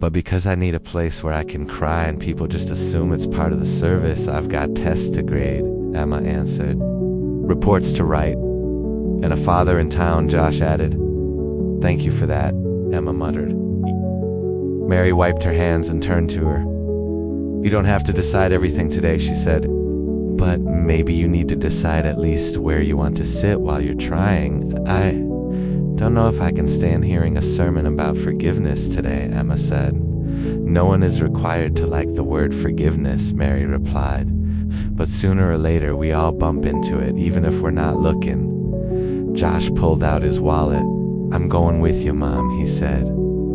but because I need a place where I can cry and people just assume it's part of the service. I've got tests to grade, Emma answered. Reports to write. And a father in town, Josh added. Thank you for that, Emma muttered. Mary wiped her hands and turned to her. You don't have to decide everything today, she said. But maybe you need to decide at least where you want to sit while you're trying. I don't know if I can stand hearing a sermon about forgiveness today, Emma said. No one is required to like the word forgiveness, Mary replied. But sooner or later we all bump into it, even if we're not looking. Josh pulled out his wallet. I'm going with you, Mom, he said.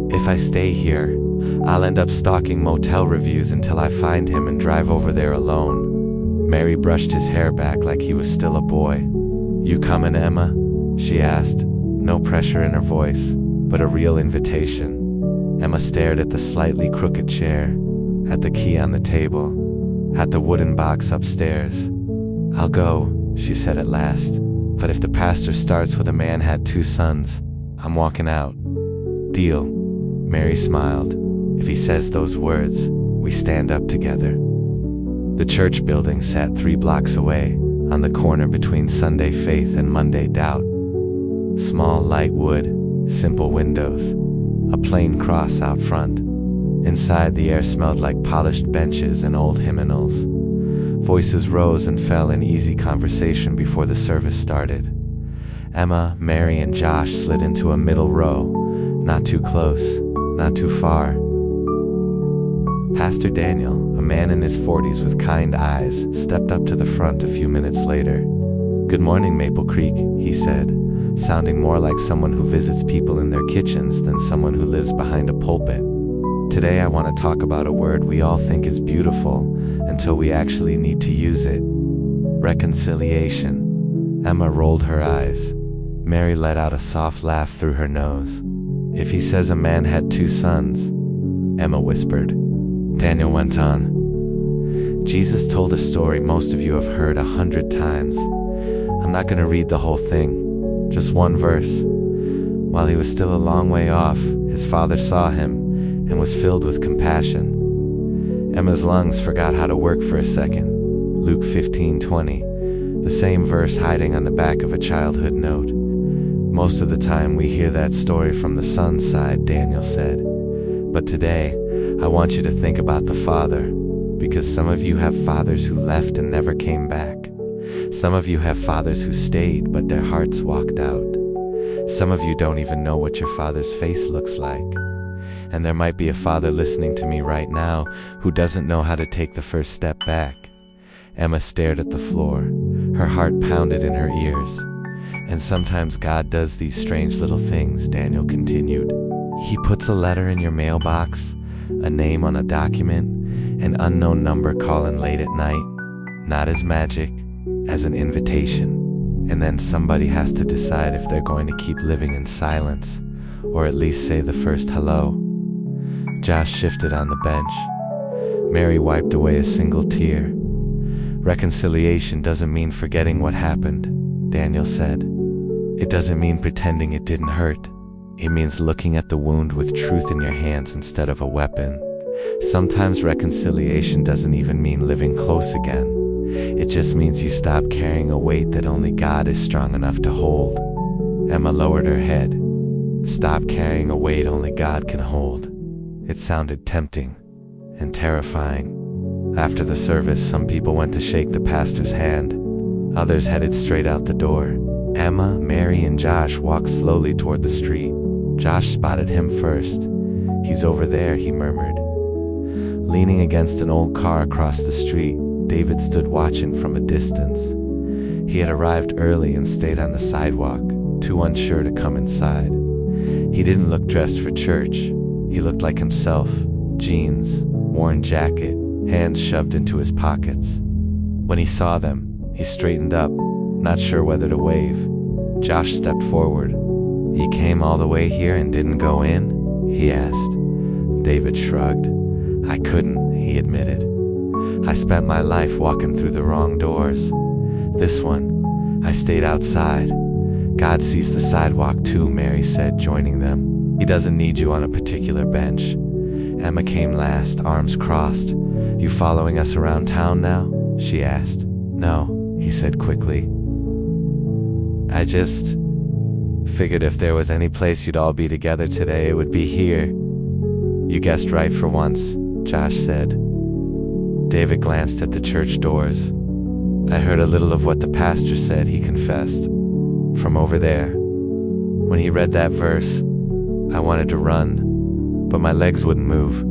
If I stay here, I'll end up stalking motel reviews until I find him and drive over there alone. Mary brushed his hair back like he was still a boy. "You coming, Emma?" she asked, no pressure in her voice, but a real invitation. Emma stared at the slightly crooked chair, at the key on the table, at the wooden box upstairs. "I'll go," she said at last, "but if the pastor starts with a man had 2 sons, I'm walking out." "Deal," Mary smiled. "If he says those words, we stand up together." The church building sat 3 blocks away, on the corner between Sunday Faith and Monday Doubt. Small light wood, simple windows, a plain cross out front. Inside, the air smelled like polished benches and old hymnals. Voices rose and fell in easy conversation before the service started. Emma, Mary, and Josh slid into a middle row, not too close, not too far. Pastor Daniel, a man in his 40s with kind eyes, stepped up to the front a few minutes later. "Good morning, Maple Creek," he said, sounding more like someone who visits people in their kitchens than someone who lives behind a pulpit. "Today I want to talk about a word we all think is beautiful until we actually need to use it. Reconciliation." Emma rolled her eyes. Mary let out a soft laugh through her nose. "If he says a man had 2 sons," Emma whispered. Daniel went on. "Jesus told a story most of you have heard 100 times. I'm not going to read the whole thing, just one verse. While he was still a long way off, his father saw him and was filled with compassion." Emma's lungs forgot how to work for a second. Luke 15:20, the same verse hiding on the back of a childhood note. "Most of the time we hear that story from the son's side," Daniel said. "But today, I want you to think about the father, because some of you have fathers who left and never came back. Some of you have fathers who stayed, but their hearts walked out. Some of you don't even know what your father's face looks like. And there might be a father listening to me right now who doesn't know how to take the first step back." Emma stared at the floor. Her heart pounded in her ears. "And sometimes God does these strange little things," Daniel continued. "He puts a letter in your mailbox, a name on a document, an unknown number calling late at night, not as magic, as an invitation. And then somebody has to decide if they're going to keep living in silence, or at least say the first hello." Josh shifted on the bench. Mary wiped away a single tear. "Reconciliation doesn't mean forgetting what happened," Daniel said. "It doesn't mean pretending it didn't hurt. It means looking at the wound with truth in your hands instead of a weapon. Sometimes reconciliation doesn't even mean living close again. It just means you stop carrying a weight that only God is strong enough to hold." Emma lowered her head. "Stop carrying a weight only God can hold." It sounded tempting and terrifying. After the service, some people went to shake the pastor's hand. Others headed straight out the door. Emma, Mary, and Josh walked slowly toward the street. Josh spotted him first. "He's over there," he murmured. Leaning against an old car across the street, David stood watching from a distance. He had arrived early and stayed on the sidewalk, too unsure to come inside. He didn't look dressed for church. He looked like himself, jeans, worn jacket, hands shoved into his pockets. When he saw them, he straightened up, not sure whether to wave. Josh stepped forward. "You came all the way here and didn't go in?" he asked. David shrugged. "I couldn't," he admitted. "I spent my life walking through the wrong doors. This one, I stayed outside." "God sees the sidewalk too," Mary said, joining them. "He doesn't need you on a particular bench." Emma came last, arms crossed. "You following us around town now?" she asked. "No," he said quickly. "I just figured if there was any place you'd all be together today, it would be here." "You guessed right for once," Josh said. David glanced at the church doors. "I heard a little of what the pastor said," he confessed. "From over there. When he read that verse, I wanted to run, but my legs wouldn't move."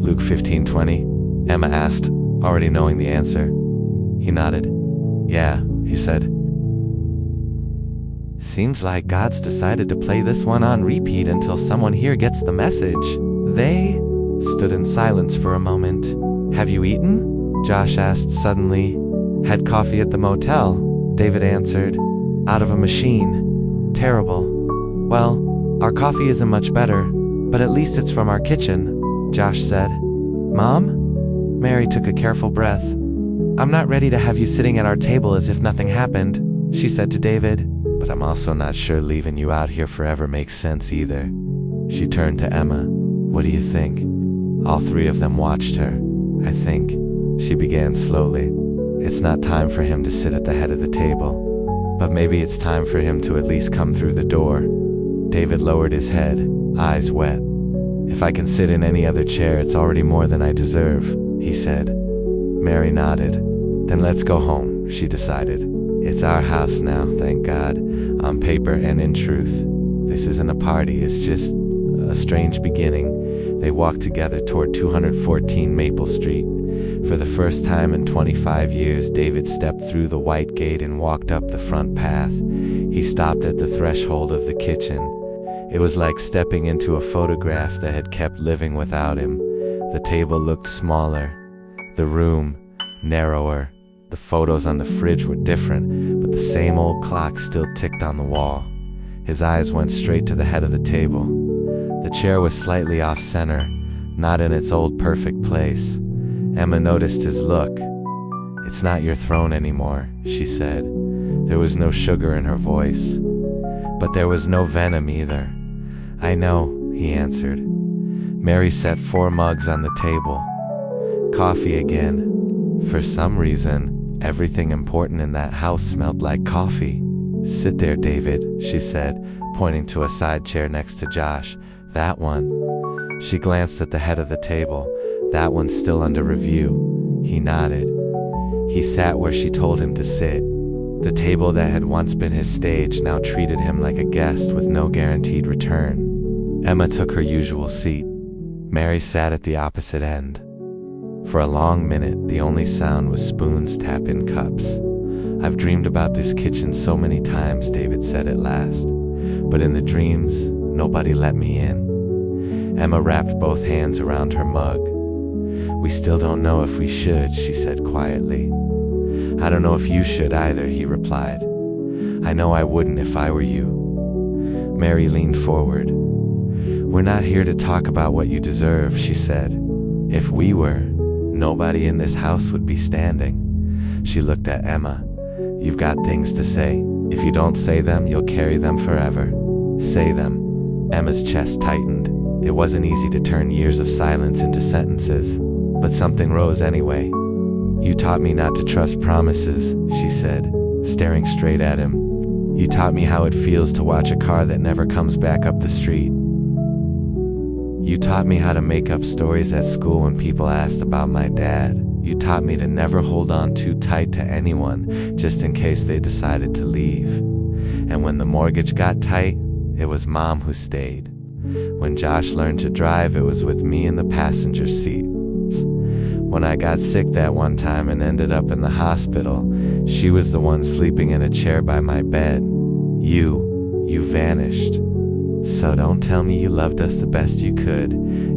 "Luke 15:20? Emma asked, already knowing the answer. He nodded. "Yeah," he said. "Seems like God's decided to play this one on repeat until someone here gets the message." They stood in silence for a moment. "Have you eaten?" Josh asked suddenly. Had coffee at the motel, David answered. Out of a machine. Terrible. Well, our coffee isn't much better, but at least it's from our kitchen, Josh said. Mom? Mary took a careful breath. I'm not ready to have you sitting at our table as if nothing happened, she said to David. But I'm also not sure leaving you out here forever makes sense either. She turned to Emma. What do you think? All three of them watched her. I think, she began slowly, it's not time for him to sit at the head of the table. But maybe it's time for him to at least come through the door. David lowered his head, eyes wet. If I can sit in any other chair, it's already more than I deserve, he said. Mary nodded. Then let's go home, she decided. It's our house now, thank God, on paper and in truth. This isn't a party, it's just a strange beginning. They walked together toward 214 Maple Street. For the first time in 25 years, David stepped through the white gate and walked up the front path. He stopped at the threshold of the kitchen. It was like stepping into a photograph that had kept living without him. The table looked smaller, the room narrower. The photos on the fridge were different, but the same old clock still ticked on the wall. His eyes went straight to the head of the table. The chair was slightly off-center, not in its old perfect place. Emma noticed his look. It's not your throne anymore, she said. There was no sugar in her voice. But there was no venom either. I know, he answered. Mary set 4 mugs on the table. Coffee again. For some reason, everything important in that house smelled like coffee. Sit there, David, she said, pointing to a side chair next to Josh. That one. She glanced at the head of the table. That one's still under review. He nodded. He sat where she told him to sit. The table that had once been his stage now treated him like a guest with no guaranteed return. Emma took her usual seat. Mary sat at the opposite end. For a long minute, the only sound was spoons tapping cups. I've dreamed about this kitchen so many times, David said at last. But in the dreams, nobody let me in. Emma wrapped both hands around her mug. We still don't know if we should, she said quietly. I don't know if you should either, he replied. I know I wouldn't if I were you. Mary leaned forward. We're not here to talk about what you deserve, she said. If we were, nobody in this house would be standing. She looked at Emma. You've got things to say. If you don't say them, you'll carry them forever. Say them. Emma's chest tightened. It wasn't easy to turn years of silence into sentences, but something rose anyway. You taught me not to trust promises, she said, staring straight at him. You taught me how it feels to watch a car that never comes back up the street. You taught me how to make up stories at school when people asked about my dad. You taught me to never hold on too tight to anyone, just in case they decided to leave. And when the mortgage got tight, it was Mom who stayed. When Josh learned to drive, it was with me in the passenger seat. When I got sick that one time and ended up in the hospital, she was the one sleeping in a chair by my bed. You vanished. So don't tell me you loved us the best you could.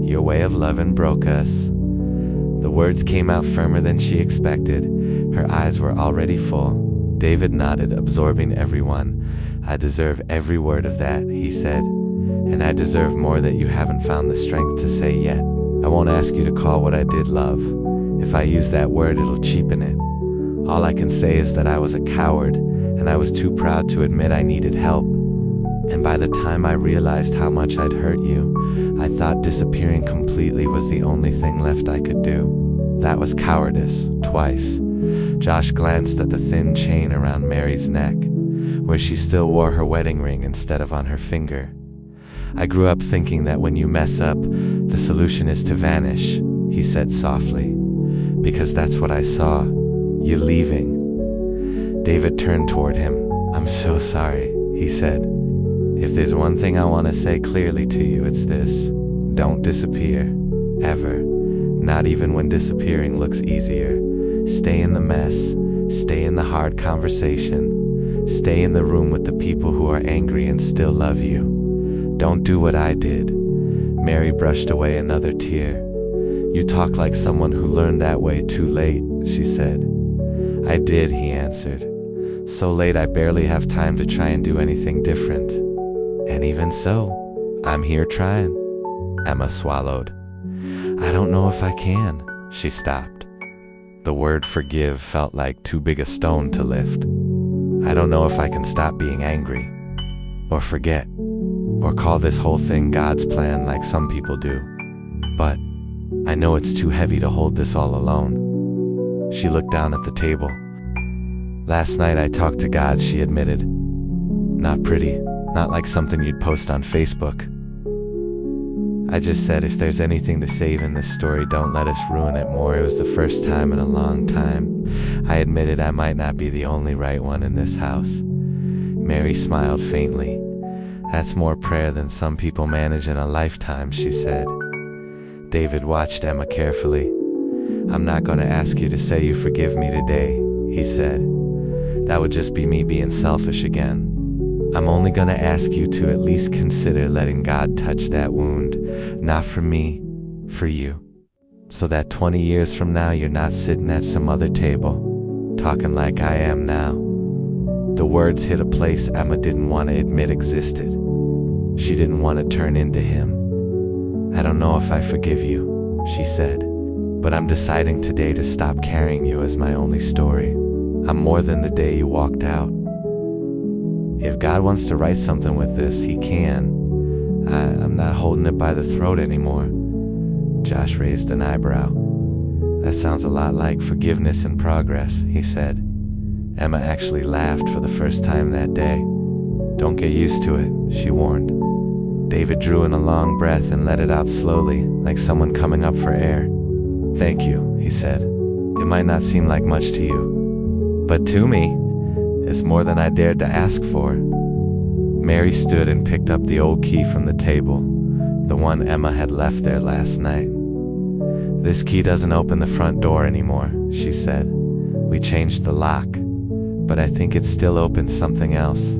Your way of loving broke us. The words came out firmer than she expected. Her eyes were already full. David nodded, absorbing everyone. I deserve every word of that, he said. And I deserve more that you haven't found the strength to say yet. I won't ask you to call what I did love. If I use that word, it'll cheapen it. All I can say is that I was a coward, and I was too proud to admit I needed help. And by the time I realized how much I'd hurt you, I thought disappearing completely was the only thing left I could do. That was cowardice, twice. Josh glanced at the thin chain around Mary's neck, where she still wore her wedding ring instead of on her finger. I grew up thinking that when you mess up, the solution is to vanish, he said softly. Because that's what I saw. You leaving. David turned toward him. I'm so sorry, he said. If there's one thing I want to say clearly to you, it's this. Don't disappear. Ever. Not even when disappearing looks easier. Stay in the mess. Stay in the hard conversation. Stay in the room with the people who are angry and still love you. Don't do what I did. Mary brushed away another tear. You talk like someone who learned that way too late, she said. I did, he answered. So late I barely have time to try and do anything different. And even so, I'm here trying. Emma swallowed. I don't know if I can. She stopped. The word forgive felt like too big a stone to lift. I don't know if I can stop being angry, or forget, or call this whole thing God's plan like some people do. But I know it's too heavy to hold this all alone. She looked down at the table. Last night I talked to God, she admitted. Not pretty, not like something you'd post on Facebook. I just said if there's anything to save in this story, don't let us ruin it more. It was the first time in a long time. I admitted I might not be the only right one in this house. Mary smiled faintly. That's more prayer than some people manage in a lifetime, she said. David watched Emma carefully. I'm not going to ask you to say you forgive me today, he said. That would just be me being selfish again. I'm only going to ask you to at least consider letting God touch that wound, not for me, for you. So that 20 years from now you're not sitting at some other table, talking like I am now. The words hit a place Emma didn't want to admit existed. She didn't want to turn into him. I don't know if I forgive you, she said, but I'm deciding today to stop carrying you as my only story. I'm more than the day you walked out. If God wants to write something with this, he can. I'm not holding it by the throat anymore. Josh raised an eyebrow. That sounds a lot like forgiveness in progress, he said. Emma actually laughed for the first time that day. Don't get used to it, she warned. David drew in a long breath and let it out slowly, like someone coming up for air. Thank you, he said. It might not seem like much to you, but to me, it's more than I dared to ask for. Mary stood and picked up the old key from the table, the one Emma had left there last night. This key doesn't open the front door anymore, she said. We changed the lock, but I think it still opens something else.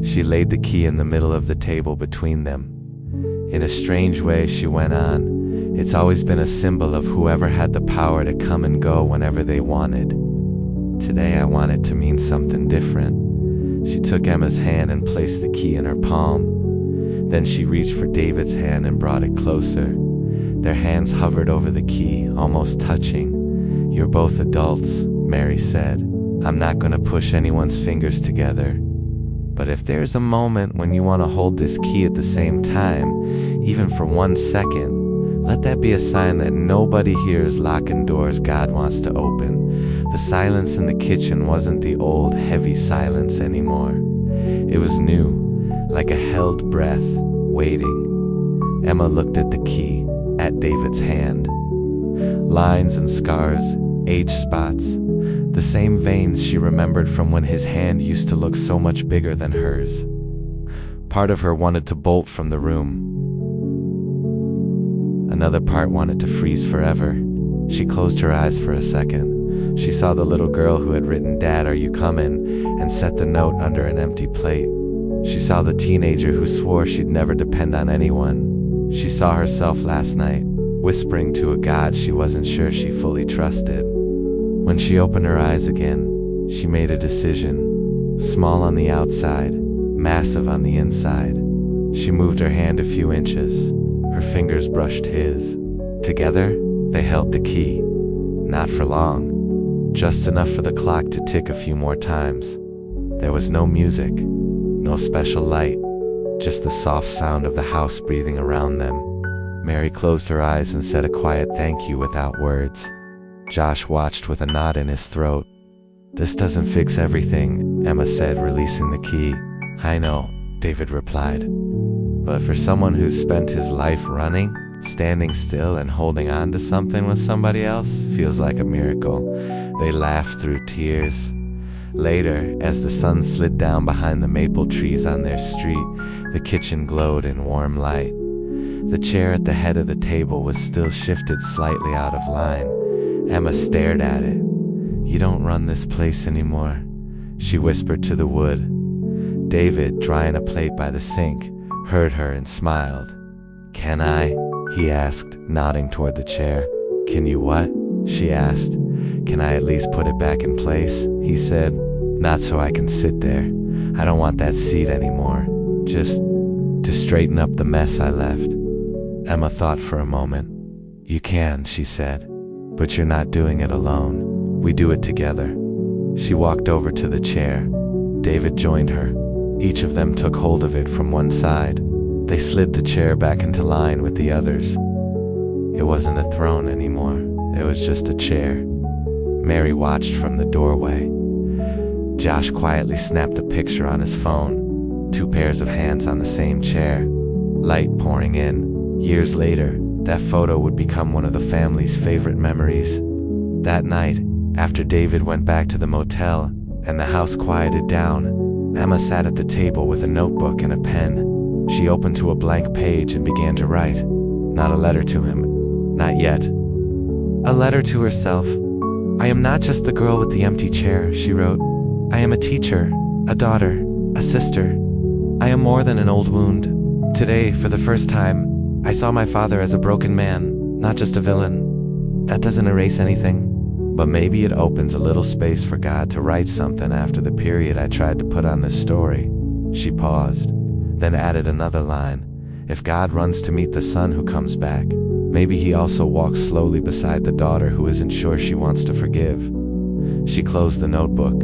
She laid the key in the middle of the table between them. In a strange way, she went on, it's always been a symbol of whoever had the power to come and go whenever they wanted. Today I want it to mean something different. She took Emma's hand and placed the key in her palm. Then she reached for David's hand and brought it closer. Their hands hovered over the key, almost touching. You're both adults, Mary said. I'm not going to push anyone's fingers together. But if there's a moment when you want to hold this key at the same time, even for 1 second, let that be a sign that nobody here is locking doors God wants to open. The silence in the kitchen wasn't the old, heavy silence anymore. It was new, like a held breath, waiting. Emma looked at the key, at David's hand. Lines and scars, age spots, the same veins she remembered from when his hand used to look so much bigger than hers. Part of her wanted to bolt from the room. Another part wanted to freeze forever. She closed her eyes for a second. She saw the little girl who had written, "Dad, are you coming?" and set the note under an empty plate. She saw the teenager who swore she'd never depend on anyone. She saw herself last night, whispering to a God she wasn't sure she fully trusted. When she opened her eyes again, she made a decision. Small on the outside, massive on the inside. She moved her hand a few inches. Her fingers brushed his. Together, they held the key. Not for long. Just enough for the clock to tick a few more times. There was no music, no special light, just the soft sound of the house breathing around them. Mary closed her eyes and said a quiet thank you without words. Josh watched with a knot in his throat. This doesn't fix everything, Emma said, releasing the key. I know, David replied. But for someone who's spent his life running, standing still and holding on to something with somebody else feels like a miracle. They laughed through tears. Later, as the sun slid down behind the maple trees on their street, the kitchen glowed in warm light. The chair at the head of the table was still shifted slightly out of line. Emma stared at it. You don't run this place anymore, she whispered to the wood. David, drying a plate by the sink, heard her and smiled. Can I? He asked, nodding toward the chair. Can you what? She asked. "Can I at least put it back in place?" he said. "Not so I can sit there. I don't want that seat anymore. Just to straighten up the mess I left." Emma thought for a moment. "You can," she said, "but you're not doing it alone. We do it together." She walked over to the chair. David joined her. Each of them took hold of it from one side. They slid the chair back into line with the others. It wasn't a throne anymore. It was just a chair. Mary watched from the doorway. Josh quietly snapped a picture on his phone. 2 pairs of hands on the same chair. Light pouring in. Years later, that photo would become one of the family's favorite memories. That night, after David went back to the motel and the house quieted down, Emma sat at the table with a notebook and a pen. She opened to a blank page and began to write. Not a letter to him. Not yet. A letter to herself. "I am not just the girl with the empty chair," she wrote. "I am a teacher, a daughter, a sister. I am more than an old wound. Today, for the first time, I saw my father as a broken man, not just a villain. That doesn't erase anything. But maybe it opens a little space for God to write something after the period I tried to put on this story." She paused, then added another line. "If God runs to meet the son who comes back, maybe he also walks slowly beside the daughter who isn't sure she wants to forgive." She closed the notebook.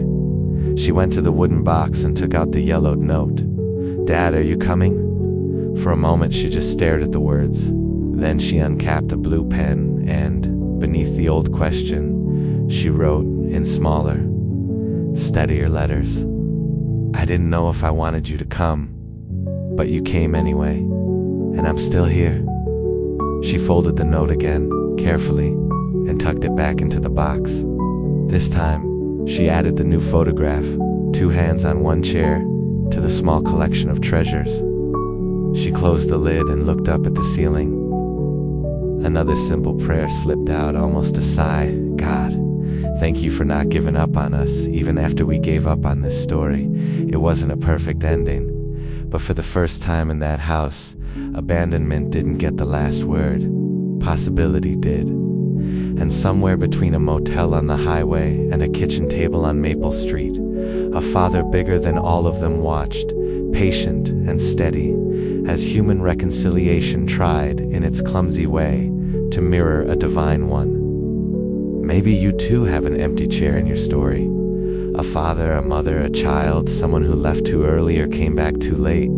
She went to the wooden box and took out the yellowed note. "Dad, are you coming?" For a moment she just stared at the words. Then she uncapped a blue pen and, beneath the old question, she wrote, in smaller, steadier letters, "I didn't know if I wanted you to come, but you came anyway, and I'm still here." She folded the note again, carefully, and tucked it back into the box. This time, she added the new photograph, 2 hands on one chair, to the small collection of treasures. She closed the lid and looked up at the ceiling. Another simple prayer slipped out, almost a sigh. "God, thank you for not giving up on us, even after we gave up on this story. It wasn't a perfect ending, but for the first time in that house, abandonment didn't get the last word. Possibility did." And somewhere between a motel on the highway and a kitchen table on Maple Street, a father bigger than all of them watched, patient and steady, as human reconciliation tried, in its clumsy way, to mirror a divine one. Maybe you too have an empty chair in your story. A father, a mother, a child, someone who left too early or came back too late.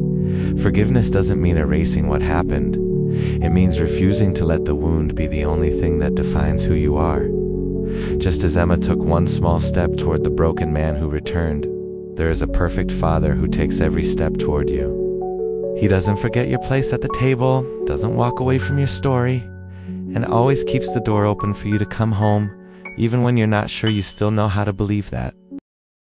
Forgiveness doesn't mean erasing what happened. It means refusing to let the wound be the only thing that defines who you are. Just as Emma took one small step toward the broken man who returned, there is a perfect father who takes every step toward you. He doesn't forget your place at the table, doesn't walk away from your story, and always keeps the door open for you to come home, even when you're not sure you still know how to believe that.